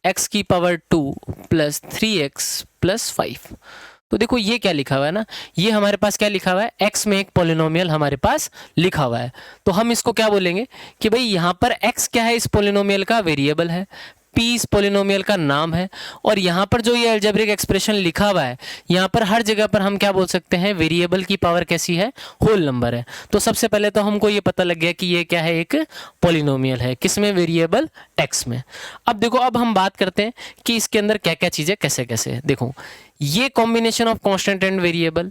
x की पावर 2 प्लस 3x प्लस 5। तो देखो ये क्या लिखा हुआ है ना, ये हमारे पास क्या लिखा हुआ है, x में एक पोलिनोमियल हमारे पास लिखा हुआ है, तो हम इसको क्या बोलेंगे कि भाई यहाँ पर x क्या है, इस पोलिनोमियल का वेरिएबल है, p इस पोलिनोमियल का नाम है, और यहाँ पर जो ये अलजेब्रिक एक्सप्रेशन लिखा हुआ है, यहाँ पर हर जगह पर हम क्या बोल सकते हैं, वेरिएबल की पावर कैसी है, होल नंबर है। तो सबसे पहले तो हमको ये पता लग गया कि ये क्या है, एक पोलिनोमियल है, किसमें, वेरिएबल x में। अब देखो अब हम बात करते हैं कि इसके अंदर क्या क्या चीज़ें कैसे कैसे, देखो ये combination of constant and variable,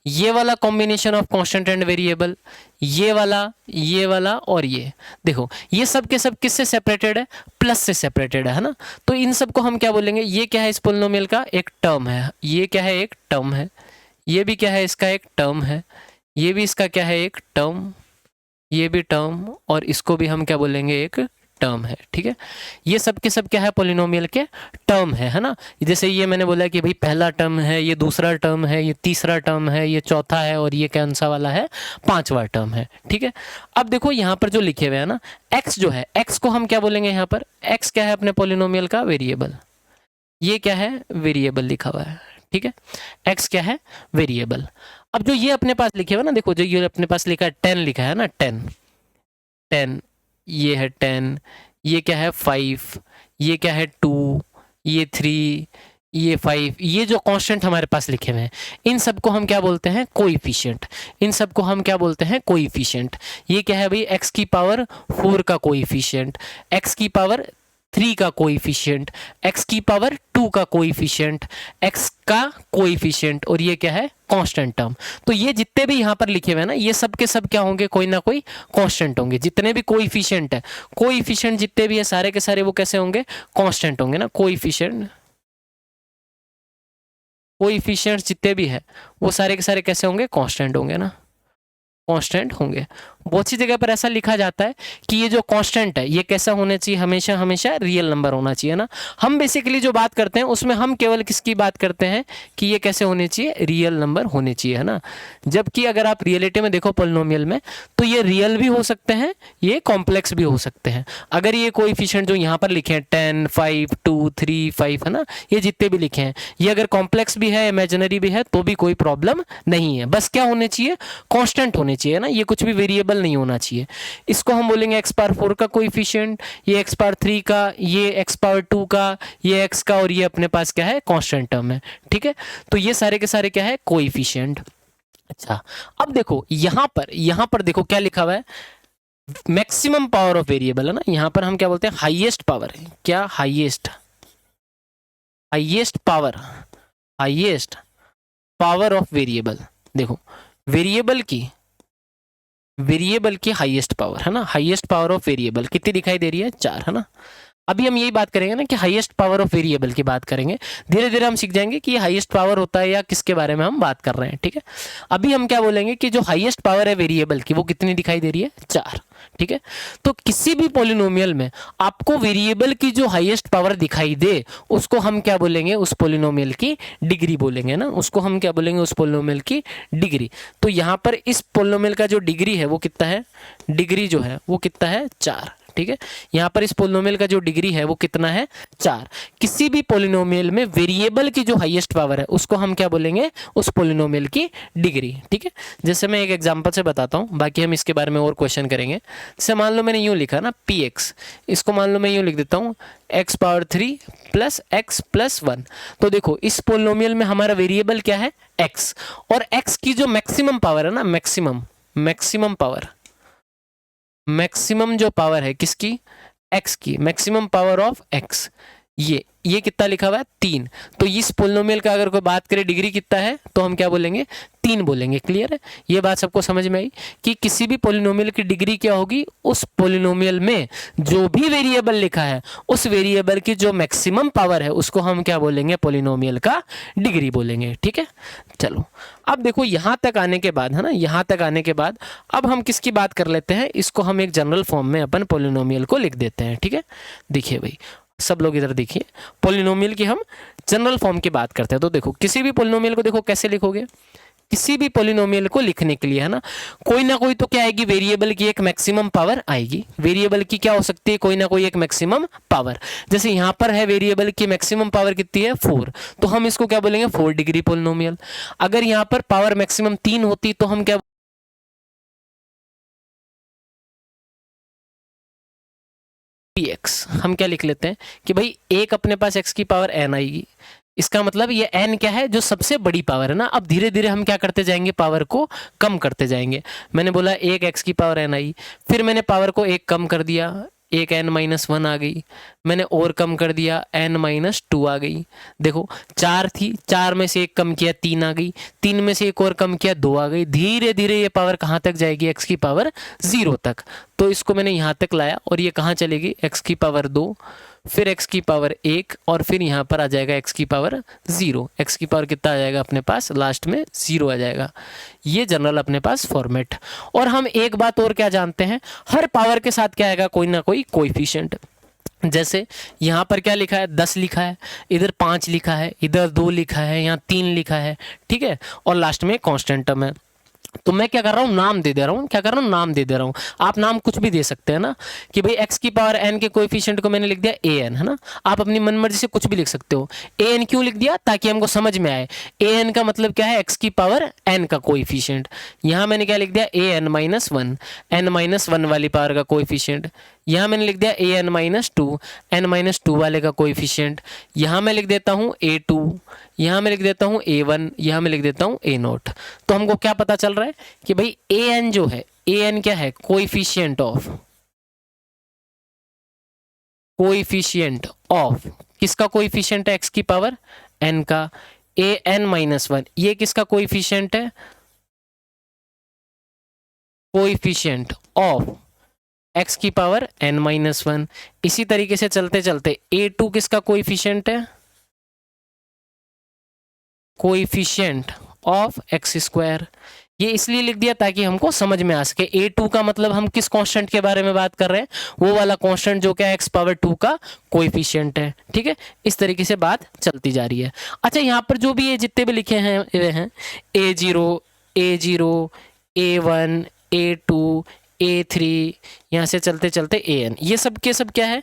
ये वाला combination of constant and variable, ये वाला और ये, देखो ये सब के सब किससे सेपरेटेड है, प्लस से सेपरेटेड है ना, तो इन सब को हम क्या बोलेंगे, ये क्या है, इस पोलिनोमियल का एक टर्म है, ये क्या है, एक टर्म है, ये भी क्या है, इसका एक टर्म है, ये भी इसका क्या है, एक टर्म, ये भी टर्म, और इसको भी हम क्या बोलेंगे, एक टर्म है, ठीक है। ये सब के सब क्या है, पोलिनोमियल के टर्म है ना। जैसे ये मैंने बोला कि भाई पहला टर्म है, ये दूसरा टर्म है, ये तीसरा टर्म है, ये चौथा है, और ये कौन सा वाला है, पांचवा टर्म है, ठीक है। अब देखो यहाँ पर जो लिखे हुए हैं ना, x जो है, x को हम क्या बोलेंगे, यहाँ पर x क्या है, अपने पोलिनोमियल का वेरिएबल, ये क्या है, वेरिएबल लिखा हुआ है, ठीक है। x क्या है, वेरिएबल। अब जो ये अपने पास लिखे हुआ ना, देखो जो ये अपने पास लिखा है 10 लिखा है ना, 10 10, ये है 10, ये क्या है 5, ये क्या है 2, ये 3, ये 5, ये जो कांस्टेंट हमारे पास लिखे हुए हैं, इन सबको हम क्या बोलते हैं, कोएफिशिएंट। इन सबको हम क्या बोलते हैं, कोएफिशिएंट। ये क्या है भाई, x की पावर 4 का कोएफिशिएंट, x की पावर 3 का कोएफिशिएंट, x की पावर 2 का कोएफिशिएंट, x का कोएफिशिएंट, और ये क्या है, कांस्टेंट टर्म। तो ये जितने भी यहाँ पर लिखे हुए हैं ना, ये सब के सब क्या होंगे, कोई ना कोई कांस्टेंट होंगे। जितने भी कोएफिशिएंट है, कोएफिशिएंट जितने भी है सारे के सारे वो कैसे होंगे, कांस्टेंट होंगे ना। कोएफिशिएंट जितने भी है वो सारे के सारे कैसे होंगे, कांस्टेंट होंगे ना, कांस्टेंट होंगे। बहुत सी जगह पर ऐसा लिखा जाता है कि ये जो कांस्टेंट है ये कैसा होना चाहिए, हमेशा हमेशा रियल नंबर होना चाहिए ना। हम बेसिकली जो बात करते हैं उसमें हम केवल किसकी बात करते हैं कि ये कैसे होने चाहिए, रियल नंबर होने चाहिए, है ना। जबकि अगर आप रियलिटी में देखो पॉलिनोमियल में, तो ये रियल भी हो सकते हैं, ये कॉम्प्लेक्स भी हो सकते हैं। अगर ये कोएफिशिएंट जो यहाँ पर लिखे हैं 10, 5, 2, 3, 5, है ना, ये जितने भी लिखे हैं, ये अगर कॉम्प्लेक्स भी है, इमेजिनरी भी है, तो भी कोई प्रॉब्लम नहीं है। बस क्या होने चाहिए, कांस्टेंट होने चाहिए ना, ये कुछ भी वेरिएबल नहीं होना चाहिए। इसको हम बोलेंगे x पावर 4 का कोएफिशिएंट, ये x पावर 3 का, ये x पावर 2 का, ये x का, और ये अपने पास क्या है, कांस्टेंट टर्म है, ठीक है। तो ये सारे के सारे क्या है, कोएफिशिएंट। अच्छा, अब देखो यहां पर देखो क्या लिखा हुआ है, मैक्सिमम पावर ऑफ वेरिएबल, है ना। यहां पर हम क्या बोलते हैं, हाईएस्ट पावर, क्या, highest power, highest power of variable. देखो वेरिएबल की हाईएस्ट पावर, है ना, हाईएस्ट पावर ऑफ वेरिएबल कितनी दिखाई दे रही है, 4, है ना। अभी हम यही बात करेंगे ना कि हाईएस्ट पावर ऑफ वेरिएबल की बात करेंगे। धीरे धीरे हम सीख जाएंगे कि ये हाईएस्ट पावर होता है या किसके बारे में हम बात कर रहे हैं, ठीक है। अभी हम क्या बोलेंगे कि जो हाईएस्ट पावर है वेरिएबल की वो कितनी दिखाई दे रही है, 4, ठीक है। तो किसी भी पॉलिनोमियल में आपको वेरिएबल की जो हाईएस्ट पावर दिखाई दे उसको हम क्या बोलेंगे, उस पॉलिनोमियल की डिग्री बोलेंगे ना, उसको हम क्या बोलेंगे, उस पॉलिनोमियल की डिग्री। तो यहाँ पर इस पॉलिनोमियल का जो डिग्री है वो कितना है, डिग्री जो है वो कितना है, 4, ठीक है। यहाँ पर इस पोलिनोमियल का जो डिग्री है वो कितना है, 4। किसी भी पोलिनोमियल में वेरिएबल की जो हाईएस्ट पावर है उसको हम क्या बोलेंगे, उस पोलिनोमियल की डिग्री, ठीक है। जैसे मैं एक एग्जांपल से बताता हूँ, बाकी हम इसके बारे में और क्वेश्चन करेंगे। जैसे मान लो मैंने यूँ लिखा ना px, इसको मान लो मैं यूँ लिख देता हूँ x power 3 plus x plus 1। तो देखो इस पोलिनोमियल में हमारा वेरिएबल क्या है, x, और x की जो मैक्सिमम पावर है ना, मैक्सिमम जो पावर है किसकी, x की, मैक्सिमम पावर ऑफ x, ये कितना लिखा हुआ है, 3। तो इस पोलिनोमियल का अगर कोई बात करें डिग्री कितना है तो हम क्या बोलेंगे, 3 बोलेंगे। क्लियर है, ये बात सबको समझ में आई कि किसी भी पोलिनोमियल की डिग्री क्या होगी, उस पोलिनोमियल में जो भी वेरिएबल लिखा है उस वेरिएबल की जो मैक्सिमम पावर है उसको हम क्या बोलेंगे, पोलिनोमियल का डिग्री बोलेंगे, ठीक है। चलो अब देखो यहाँ तक आने के बाद, है ना, यहाँ तक आने के बाद अब हम किसकी बात कर लेते हैं, इसको हम एक जनरल फॉर्म में अपन पोलिनोमियल को लिख देते हैं, ठीक है। देखिए भाई सब लोग इधर देखिए, पोलिनोमियल की हम जनरल फॉर्म की बात करते हैं। तो देखो किसी भी पोलिनोमियल को देखो कैसे लिखोगे, किसी भी पोलिनोमियल को लिखने के लिए, है ना, कोई ना कोई तो क्या आएगी, वेरिएबल की एक मैक्सिमम पावर आएगी। वेरिएबल की क्या हो सकती है, कोई ना कोई एक मैक्सिमम पावर। जैसे यहाँ पर है वेरिएबल की मैक्सिमम पावर कितनी है, 4, तो हम इसको क्या बोलेंगे, 4 डिग्री पोलिनोमियल। अगर यहाँ पर पावर मैक्सिमम 3 होती तो हम क्या, px हम क्या लिख लेते हैं कि भाई एक अपने पास x की पावर n आएगी, इसका मतलब ये n क्या है, जो सबसे बड़ी पावर है ना। अब धीरे धीरे हम क्या करते जाएंगे, पावर को कम करते जाएंगे। मैंने बोला एक x की पावर n आई, फिर मैंने पावर को एक कम कर दिया, एक n-1 आ गई, मैंने और कम कर दिया, n-2 आ गई। देखो 4 थी, 4 में से एक कम किया, 3 आ गई, 3 में से एक और कम किया, 2 आ गई। धीरे धीरे ये पावर कहाँ तक जाएगी, x की पावर 0 तक। तो इसको मैंने यहाँ तक लाया और ये कहाँ चलेगी, x की पावर 2, फिर x की पावर 1, और फिर यहाँ पर आ जाएगा x की पावर 0। x की पावर कितना आ जाएगा अपने पास, लास्ट में 0 आ जाएगा। ये जनरल अपने पास फॉर्मेट। और हम एक बात और क्या जानते हैं, हर पावर के साथ क्या आएगा, कोई ना कोई कोएफिशिएंट। जैसे यहाँ पर क्या लिखा है, 10 लिखा है, इधर 5 लिखा है, इधर 2 लिखा है, यहाँ 3 लिखा है, ठीक है, और लास्ट में कांस्टेंट टर्म है। तो मैं क्या कर रहा हूँ, नाम दे दे रहा हूँ, क्या कर रहा हूँ, नाम दे दे रहा हूँ। आप नाम कुछ भी दे सकते हैं ना, कि भाई x की पावर n के कोएफिशिएंट को मैंने लिख दिया an, है ना। आप अपनी मनमर्जी से कुछ भी लिख सकते हो। an क्यों लिख दिया, ताकि हमको समझ में आए। an का मतलब क्या है, x की पावर n का कोएफिशिएंट। यहाँ मैंने क्या लिख दिया, an minus one, n minus one वाली पावर का कोएफिशिएंट। यहाँ मैंने लिख दिया an minus two, n minus two वाले का कोएफिशिएंट। यहाँ मैं लिख देता हूँ a2, यहाँ मैं लिख देता हूँ a1, यहाँ मैं लिख देता हूँ a0। तो हमको क्या पता चल रहा है कि भाई an जो है, an क्या है, कोएफिशिएंट ऑफ किसका कोएफिशिएंट है, x की पावर n का। an माइनस वन, ये किसका कोएफिशिएंट है, कोएफिशिएंट ऑफ x की पावर n माइनस वन। इसी तरीके से चलते चलते a2 किसका कोएफिशिएंट है, कोएफिशिएंट ऑफ एक्स स्क्वायर। ये इसलिए लिख दिया ताकि हमको समझ में आ सके। a2 का मतलब हम किस कांस्टेंट के बारे में बात कर रहे हैं, वो वाला कांस्टेंट जो क्या x पावर 2 का कोएफिशिएंट है। ठीक है, इस तरीके से बात चलती जा रही है। अच्छा, यहाँ पर जो भी ये जितने भी लिखे हैं वे हैं a0, a1, a2, a3, यहाँ से चलते चलते an, ये सब के सब क्या है,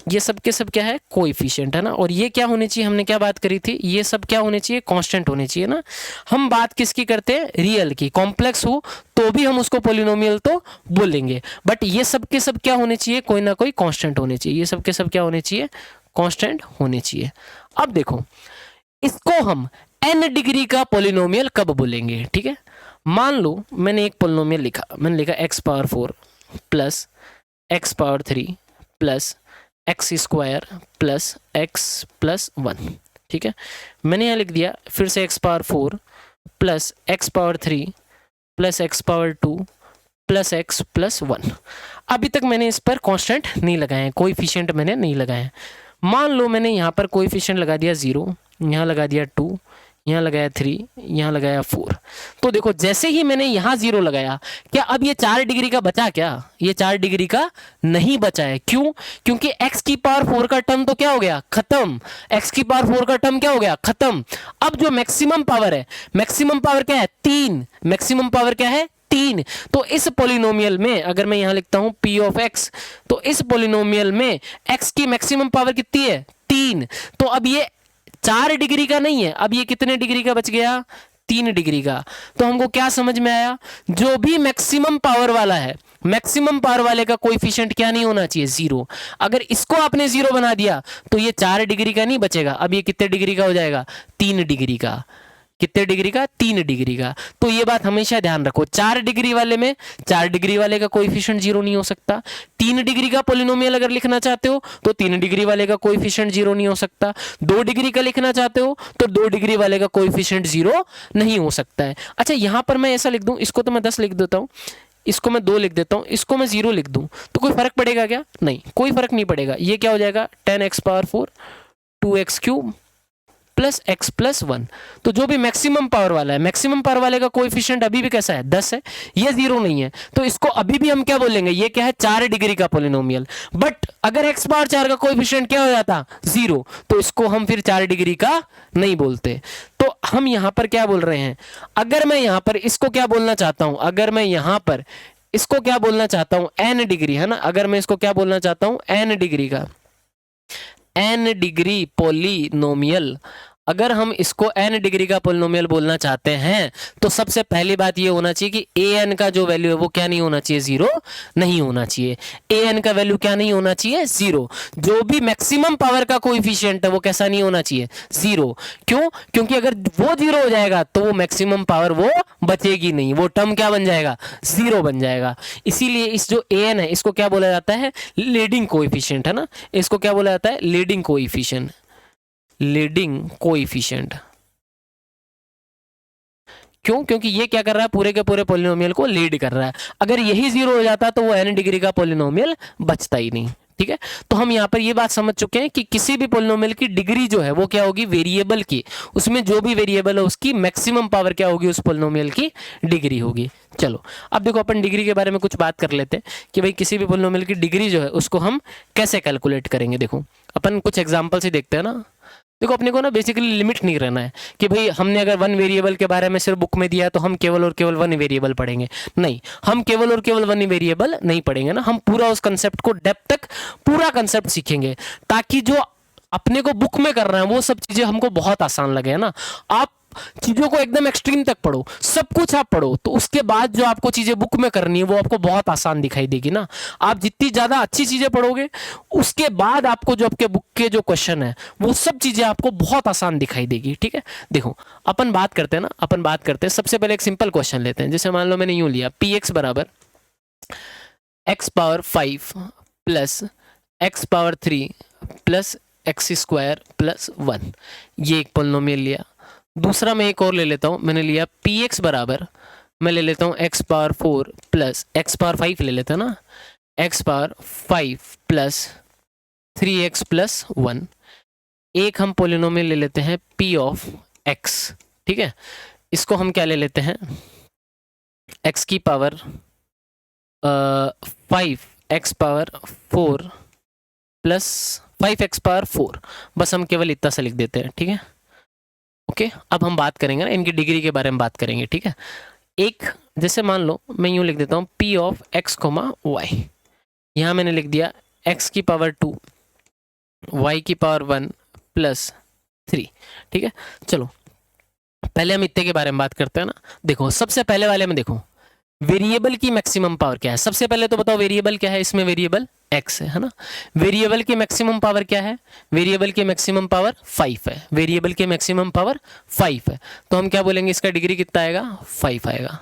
ये सब के सब क्या है, कोएफिशिएंट, है ना। और ये क्या होने चाहिए, हमने क्या बात करी थी, ये सब क्या होने चाहिए, कांस्टेंट होने चाहिए ना। हम बात किसकी करते हैं, रियल की। कॉम्प्लेक्स हो तो भी हम उसको पॉलिनोमियल तो बोलेंगे, बट ये सब के सब क्या होने चाहिए, कोई ना कोई कांस्टेंट होने चाहिए। ये सब के सब क्या होने चाहिए, कांस्टेंट होने चाहिए। अब देखो, इसको हम n डिग्री का पॉलिनोमियल कब बोलेंगे। ठीक है, मान लो मैंने एक पॉलिनोमियल लिखा, मैंने लिखा x power 4 plus x power 3 plus x square plus x plus one. ठीक है, मैंने यहाँ लिख दिया फिर से x power 4 plus x power 3 plus x power 2 plus x plus one. अभी तक मैंने इस पर कांस्टेंट नहीं लगाए हैं, कोएफिशिएंट मैंने नहीं लगाए हैं। मान लो मैंने यहाँ पर कोएफिशिएंट लगा दिया 0, यहाँ लगा दिया 2, यहाँ लगाया 3, यहाँ लगाया 4। तो देखो, जैसे ही मैंने यहाँ 0 लगाया, क्या अब ये 4 डिग्री का बचा क्या, ये 4 डिग्री का नहीं बचा है। क्यों, क्योंकि x की पावर 4 का टर्म तो क्या हो गया, खत्म। x की पावर 4 का टर्म क्या हो गया, खत्म। अब जो मैक्सिमम पावर है, मैक्सिमम पावर क्या है, 3, मैक्सिमम पावर क्या है, 3। तो इस पॉलिनोमियल में अगर मैं यहाँ लिखता हूँ p ऑफ x, तो इस पॉलिनोमियल में x की मैक्सिमम पावर कितनी है, 3। तो अब ये 4 डिग्री का नहीं है, अब ये कितने डिग्री का बच गया, 3 डिग्री का। तो हमको क्या समझ में आया, जो भी मैक्सिमम पावर वाला है, मैक्सिमम पावर वाले का कोएफिशिएंट क्या नहीं होना चाहिए, 0। अगर इसको आपने 0 बना दिया तो ये 4 डिग्री का नहीं बचेगा, अब ये कितने डिग्री का हो जाएगा, 3 डिग्री का। कितने डिग्री का, 3 डिग्री का। तो ये बात हमेशा ध्यान रखो, 4 डिग्री वाले में 4 डिग्री वाले का कोएफिशिएंट 0 नहीं हो सकता। 3 डिग्री का पॉलिनोमियल अगर लिखना चाहते हो तो 3 डिग्री वाले का कोएफिशिएंट 0 नहीं हो सकता। 2 डिग्री का लिखना चाहते हो तो 2 डिग्री वाले का कोएफिशिएंट 0 नहीं हो सकता है। अच्छा, यहाँ पर मैं ऐसा लिख दूं, इसको तो मैं 10 लिख देता हूँ, इसको मैं 2 लिख देता हूँ, इसको मैं 0 लिख दूं, तो कोई फर्क पड़ेगा क्या, नहीं, कोई फर्क नहीं पड़ेगा। ये क्या हो जाएगा, 10x power 4 2x cube plus x plus one. तो जो भी मैक्सिमम पावर वाला है, मैक्सिमम पावर वाले का कोएफिशिएंट अभी भी कैसा है, 10 है, ये 0 नहीं है। तो इसको अभी भी हम क्या बोलेंगे, ये क्या है, 4 डिग्री का पॉलिनोमियल। बट अगर एक्स पावर 4 का कोएफिशिएंट क्या हो जाता, 0, तो इसको हम फिर 4 डिग्री का नहीं बोलते। तो हम यहां पर क्या बोल रहे हैं, अगर मैं यहां पर इसको क्या बोलना चाहता हूं, अगर मैं यहां पर इसको क्या बोलना चाहता हूं, n डिग्री, है ना। अगर मैं इसको क्या बोलना चाहता हूं, n डिग्री का, n डिग्री पॉलिनोमियल, अगर हम इसको n डिग्री का पॉलिनोमियल बोलना चाहते हैं तो सबसे पहली बात ये होना चाहिए कि an का जो वैल्यू है वो क्या नहीं होना चाहिए, 0 नहीं होना चाहिए। an का वैल्यू क्या नहीं होना चाहिए, 0। जो भी मैक्सिमम पावर का कोएफिशिएंट है वो कैसा नहीं होना चाहिए, 0। क्यों, क्योंकि अगर वो 0 हो जाएगा तो वो मैक्सिमम पावर वो बचेगी नहीं, वो टर्म क्या बन जाएगा, 0 बन जाएगा। इसीलिए इस जो an है इसको क्या बोला जाता है, लीडिंग कोएफिशिएंट, है ना। इसको क्या बोला जाता है, लीडिंग कोएफिशिएंट, लीडिंग कोएफिशिएंट। क्यों, क्योंकि ये क्या कर रहा है, पूरे के पूरे पॉलिनोमियल को लीड कर रहा है। अगर यही 0 हो जाता तो वो n डिग्री का पॉलिनोमियल बचता ही नहीं। ठीक है, तो हम यहाँ पर ये बात समझ चुके हैं कि किसी भी पॉलिनोमियल की डिग्री जो है वो क्या होगी, वेरिएबल की, उसमें जो भी वेरिएबल है उसकी मैक्सिमम पावर क्या होगी, उस पॉलिनोमियल की डिग्री होगी। चलो अब देखो, अपन डिग्री के बारे में कुछ बात कर लेते हैं कि भाई किसी भी पॉलिनोमियल की डिग्री जो है उसको हम कैसे कैलकुलेट करेंगे। देखो अपन कुछ एग्जाम्पल से देखते हैं ना। देखो अपने को ना बेसिकली लिमिट नहीं रहना है कि भाई हमने अगर वन वेरिएबल के बारे में सिर्फ बुक में दिया है तो हम केवल और केवल वन वेरिएबल पढ़ेंगे। नहीं, हम केवल और केवल वन वेरिएबल नहीं पढ़ेंगे ना, हम पूरा उस कंसेप्ट को डेप्थ तक पूरा कंसेप्ट सीखेंगे, ताकि जो अपने को बुक में कर रहे हैं वो सब चीजें हमको बहुत आसान लगे, है ना। आप चीजों को एकदम एक्सट्रीम तक पढ़ो, सब कुछ आप पढ़ो, तो उसके बाद जो आपको चीजें बुक में करनी है वो आपको बहुत आसान दिखाई देगी ना। आप जितनी ज्यादा अच्छी चीजें पढ़ोगे उसके बाद आपको जो आपके बुक के जो क्वेश्चन है वो सब चीजें आपको बहुत आसान दिखाई देगी। ठीक है, देखो अपन बात करते हैं ना, अपन बात करते हैं, सबसे पहले एक सिंपल क्वेश्चन लेते हैं। जैसे मान लो मैंने यूं लिया पी एक्स बराबर x power 5 plus x power 3 plus x square plus 1, ये एक पोलिनोमियल लिया। दूसरा मैं एक और ले लेता हूँ, मैंने लिया पी एक्स बराबर, मैं ले लेता हूँ x power 4 plus x power 5 ले लेता ना, x power 5 plus 3x plus 1। एक हम पोलिनोमियल ले लेते हैं p ऑफ x, ठीक है, इसको हम क्या ले लेते हैं, x की power 5 x power 4 plus 5x power 4, बस हम केवल इतना सा लिख देते हैं। ठीक है, ओके। अब हम बात करेंगे ना इनकी डिग्री के बारे में बात करेंगे। ठीक है, एक जैसे मान लो मैं यूं लिख देता हूँ p of x comma y, यहाँ मैंने लिख दिया x की पावर 2 y की पावर 1 प्लस 3। ठीक है, चलो पहले हम इतने के बारे में बात करते हैं ना। देखो सबसे पहले वाले में देखो वेरिएबल की मैक्सिमम पावर क्या है, सबसे पहले तो बताओ वेरिएबल क्या है, इसमें वेरिएबल x है ना। वेरिएबल की मैक्सिमम पावर क्या है, वेरिएबल की मैक्सिमम पावर 5 है, वेरिएबल की मैक्सिमम पावर 5 है, तो हम क्या बोलेंगे इसका डिग्री कितना आएगा, 5 आएगा।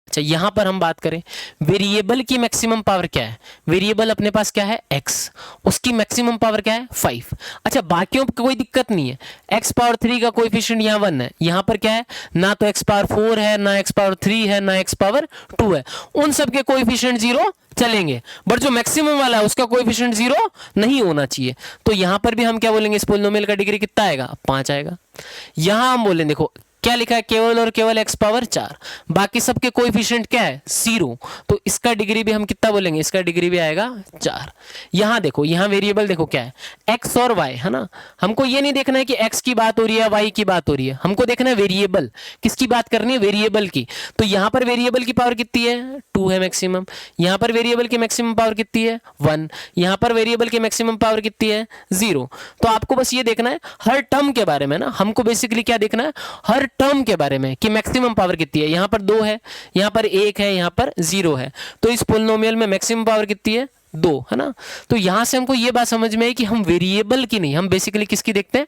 अच्छा यहां पर हम बात करें वेरिएबल की मैक्सिमम पावर क्या है, वेरिएबल अपने पास क्या है x, उसकी मैक्सिमम पावर क्या है 5। अच्छा बाकियों पर कोई दिक्कत नहीं है, x पावर 3 का कोएफिशिएंट यहाँ 1 है, यहाँ पर क्या है ना तो x पावर 4 है, ना x पावर 3 है, ना x पावर 2 है, उन सब के कोएफिशिएंट 0 चलेंगे, बट जो मैक्सिमम वाला है उसका कोएफिशिएंट 0 नहीं होना चाहिए। तो यहां पर भी हम क्या बोलेंगे, इस पोलिनोमियल का डिग्री कितना आएगा, 5 आएगा। यहां हम बोलेंगे देखो क्या लिखा है, केवल और केवल x पावर 4, बाकी सबके कोएफिशिएंट क्या है 0, तो इसका डिग्री भी हम कितना बोलेंगे, इसका डिग्री भी आएगा 4। यहां देखो यहां वेरिएबल देखो क्या है x और y, है ना। हमको ये नहीं देखना है कि x की बात हो रही है y की बात हो रही है, हमको देखना है वेरिएबल, किसकी बात करनी है, वेरिएबल की। तो यहां पर वेरिएबल की पावर कितनी है 2 है मैक्सिमम, यहां पर वेरिएबल की मैक्सिमम पावर कितनी है 1, यहां पर वेरिएबल की मैक्सिमम पावर कितनी है 0। तो आपको बस ये देखना है हर टर्म के बारे में ना, हमको बेसिकली क्या देखना है हर टर्म के बारे में कि मैक्सिमम पावर कितनी है, यहां पर 2 है, यहां पर 1 है, यहां पर 0 है, तो इस पोलिनोमियल में मैक्सिमम पावर कितनी है 2, है ना। तो यहां से हमको ये बात समझ में आई कि हम वेरिएबल की नहीं, हम बेसिकली किसकी देखते हैं,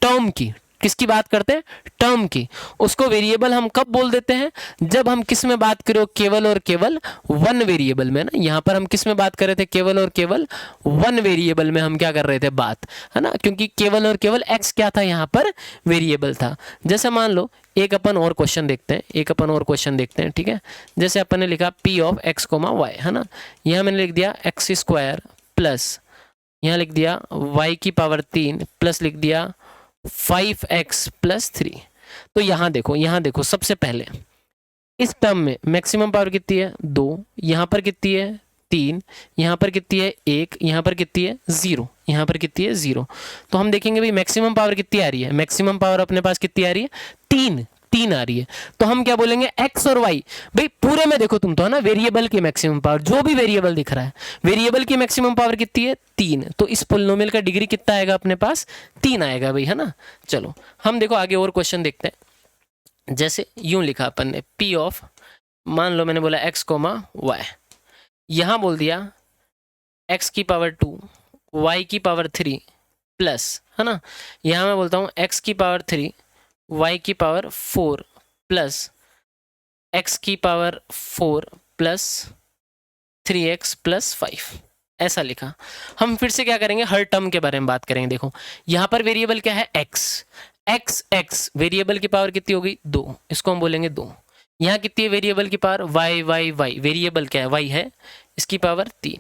टर्म की, किसकी बात करते हैं, टर्म की। उसको वेरिएबल हम कब बोल देते हैं, जब हम किस में बात करो, केवल और केवल वन वेरिएबल में ना। यहां पर हम किस में बात कर रहे थे, केवल और केवल वन वेरिएबल में हम क्या कर रहे थे बात, है ना, क्योंकि केवल और केवल x क्या था यहां पर वेरिएबल था। जैसे मान लो एक अपन और क्वेश्चन देखते हैं, एक अपन और क्वेश्चन देखते हैं। ठीक है, जैसे अपन ने लिखा p of x comma y, है ना, यहां मैंने लिख दिया एक्स स्क्वायर प्लस यहां लिख दिया y की पावर 3 प्लस लिख दिया 5x प्लस 3। तो यहां देखो सबसे पहले इस टर्म में मैक्सिमम पावर कितनी है 2, यहां पर कितनी है 3, यहां पर कितनी है 1, यहां पर कितनी है 0, यहां पर कितनी है 0। तो हम देखेंगे भाई मैक्सिमम पावर कितनी आ रही है, मैक्सिमम पावर अपने पास कितनी आ रही है 3 आ रही है। तो हम क्या बोलेंगे x और y, भाई पूरे में देखो तुम तो, है ना, वेरिएबल की मैक्सिमम पावर, जो भी वेरिएबल दिख रहा है वेरिएबल की मैक्सिमम पावर कितनी है 3, तो इस पोलिनोमियल का डिग्री कितना आएगा अपने पास 3 आएगा भाई, है ना। चलो हम देखो आगे और क्वेश्चन देखते हैं। जैसे यूं लिखा अपन ने p ऑफ, मान लो मैंने बोला x कोमा y, यहां बोल दिया x की पावर 2 y की पावर 3 प्लस, है ना, यहां मैं बोलता हूं x की पावर 3 y की पावर 4 प्लस x की पावर 4 प्लस 3x प्लस 5, ऐसा लिखा। हम फिर से क्या करेंगे, हर टर्म के बारे में बात करेंगे। देखो यहां पर वेरिएबल क्या है x वेरिएबल की पावर कितनी होगी 2, इसको हम बोलेंगे 2। यहाँ कितनी है वेरिएबल की पावर y वेरिएबल क्या है y है, इसकी पावर 3।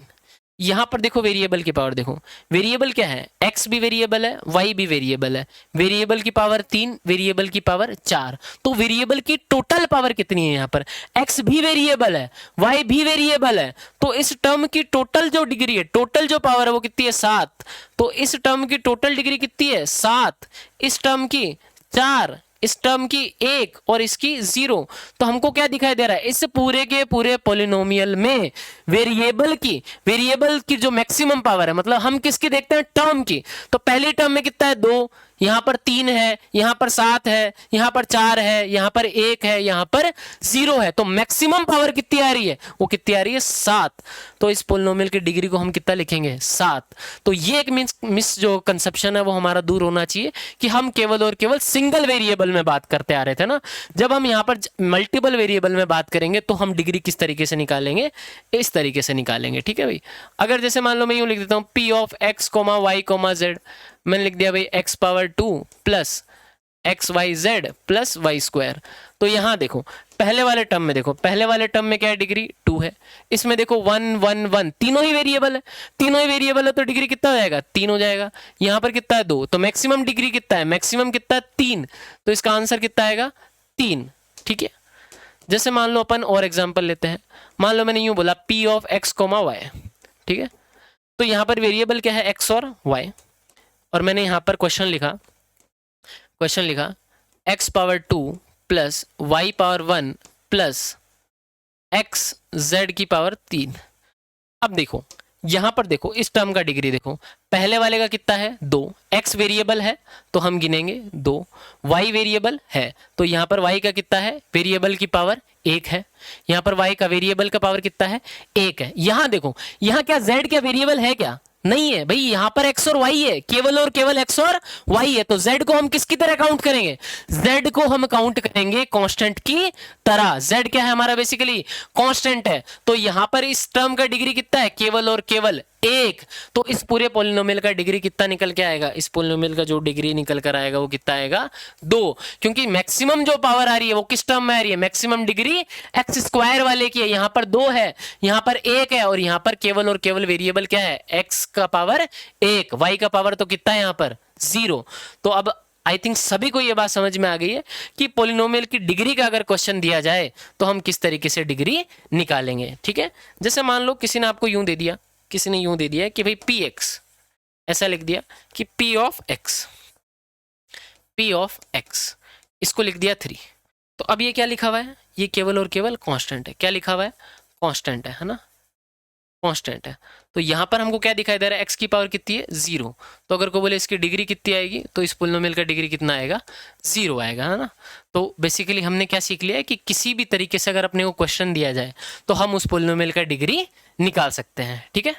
यहां पर देखो वेरिएबल की पावर देखो, वेरिएबल क्या है, x भी वेरिएबल है, y भी वेरिएबल है, वेरिएबल की पावर 3, वेरिएबल की पावर 4, तो वेरिएबल की टोटल पावर कितनी है यहाँ पर, x भी वेरिएबल है, y भी वेरिएबल है, तो इस टर्म की टोटल जो डिग्री है, टोटल जो पावर है वो कितनी है 7, तो इस टर्म की टोटल डिग्री कितनी है 7, इस टर्म की 4, इस टर्म की 1 और इसकी 0, तो हमको क्या दिखाई दे रहा है, इस पूरे के पूरे पॉलिनोमियल में वेरिएबल की जो मैक्सिमम पावर है, मतलब हम किसकी देखते हैं, टर्म की, तो पहली टर्म में कितना है 2, यहां पर 3 है, यहां पर 7 है, यहां पर 4 है, यहां पर 1 है, यहां पर 0 है, तो मैक्सिमम पावर कितनी आ रही है, वो कितनी आ रही है 7, तो इस पोलिनोमियल की डिग्री को हम कितना लिखेंगे 7, तो ये एक मिस जो कंसेप्शन है वो हमारा दूर होना चाहिए कि हम केवल और केवल सिंगल वेरिएबल में बात करते आ रहे थे ना, जब हम यहाँ पर मल्टीपल वेरिएबल में बात करेंगे तो हम डिग्री किस तरीके से निकालेंगे, इस तरीके से निकालेंगे, ठीक है भाई। अगर जैसे मान लो मैं यूं लिख देता हूं p of x, y, z, मैंने लिख दिया भाई x power 2 plus x y z plus y square, तो यहां देखो पहले वाले टर्म में देखो, पहले वाले टर्म में क्या है, डिग्री 2 है, इसमें देखो 1 1 1, तीनों ही वेरिएबल है, तीनों ही वेरिएबल है तो डिग्री कितना हो जाएगा 3 हो जाएगा, यहां पर कितना है 2, तो मैक्सिमम डिग्री कितना है, मैक्सिमम कितना है 3, तो इसका आंसर कितना आएगा 3, ठीक है। जैसे मान लो अपन और एग्जांपल लेते हैं, मान लो मैंने यूं बोला p ऑफ x, y, ठीक है, तो यहां पर वेरिएबल क्या है x और y, और मैंने यहां पर क्वेश्चन लिखा x power 2 plus y power 1 plus x z की पावर 3। अब देखो यहां पर देखो इस टर्म का डिग्री देखो, पहले वाले का कितना है 2, x वेरिएबल है तो हम गिनेंगे 2, y वेरिएबल है तो यहां पर y का कितना है, वेरिएबल की पावर 1 है, यहां पर y का वेरिएबल का पावर कितना है 1 है। यहां देखो यहां क्या z क्या वेरिएबल है क्या, नहीं है भाई, यहां पर x और y है, केवल और केवल x और y है, तो z को हम किसकी तरह काउंट करेंगे, z को हम काउंट करेंगे कांस्टेंट की तरह, z क्या है हमारा बेसिकली कांस्टेंट है, तो यहां पर इस टर्म का डिग्री कितना है, केवल और केवल 1, तो इस पूरे पॉलिनोमियल का डिग्री कितना निकल के आएगा, इस पॉलिनोमियल का जो डिग्री निकल कर आएगा वो कितना आएगा 2, क्योंकि मैक्सिमम जो पावर आ रही है वो किस टर्म में आ रही है, मैक्सिमम डिग्री एक्स स्क्वायर वाले की है, यहां पर 2 है, यहां पर 1 है, और यहां पर केवल और केवल वेरिएबल क्या है, x का पावर 1, y का पावर तो कितना है यहां पर 0। तो अब आई थिंक सभी को यह बात समझ में आ गई है कि पॉलिनोमियल की डिग्री का अगर क्वेश्चन दिया जाए तो हम किस तरीके से डिग्री निकालेंगे, ठीक है। जैसे मान लो किसी ने आपको यूं दे दिया, किसी ने यूं दे दिया कि भाई px, ऐसा लिख दिया कि p ऑफ x, इसको लिख दिया 3, तो अब ये क्या लिखा हुआ है, ये केवल और केवल कांस्टेंट है, क्या लिखा हुआ है कांस्टेंट है ना, कांस्टेंट है, तो यहां पर हमको क्या दिखाई दे रहा है, x की पावर कितनी है 0, तो अगर को बोले इसकी डिग्री कितनी आएगी, तो इस पॉलिनोमियल का डिग्री कितना आएगा 0 आएगा, है ना। तो बेसिकली हमने क्या सीख लिया है कि किसी भी तरीके से अगर अपने को क्वेश्चन दिया जाए तो हम उस पॉलिनोमियल का डिग्री निकाल सकते हैं, ठीक है।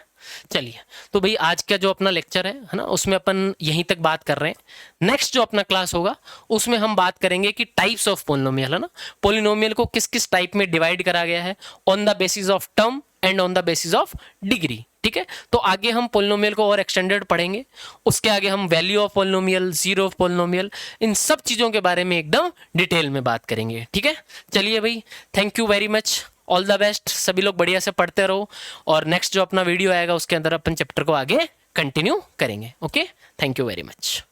चलिए तो भाई आज का जो अपना लेक्चर है ना, उसमें अपन यहीं तक बात कर रहे हैं, नेक्स्ट जो अपना क्लास होगा उसमें हम बात करेंगे कि टाइप्स ऑफ पॉलिनोमियल, है ना, पॉलिनोमियल को किस किस टाइप में डिवाइड करा गया है, on the basis of term and on the basis of degree, ठीक है। तो आगे हम पॉलिनोमियल को और एक्सटेंडेड पढ़ेंगे, उसके आगे हम value of polynomial, zero of polynomial, इन सब चीजों के बारे में एकदम डिटेल में बात करेंगे, ठीक है। चलिए भाई, thank you very much, all the best, सभी लोग बढ़िया से पढ़ते रहो, और नेक्स्ट जो अपना वीडियो आएगा उसके अंदर अपन चैप्टर को आगे कंटिन्यू करेंगे। Okay, thank you very much.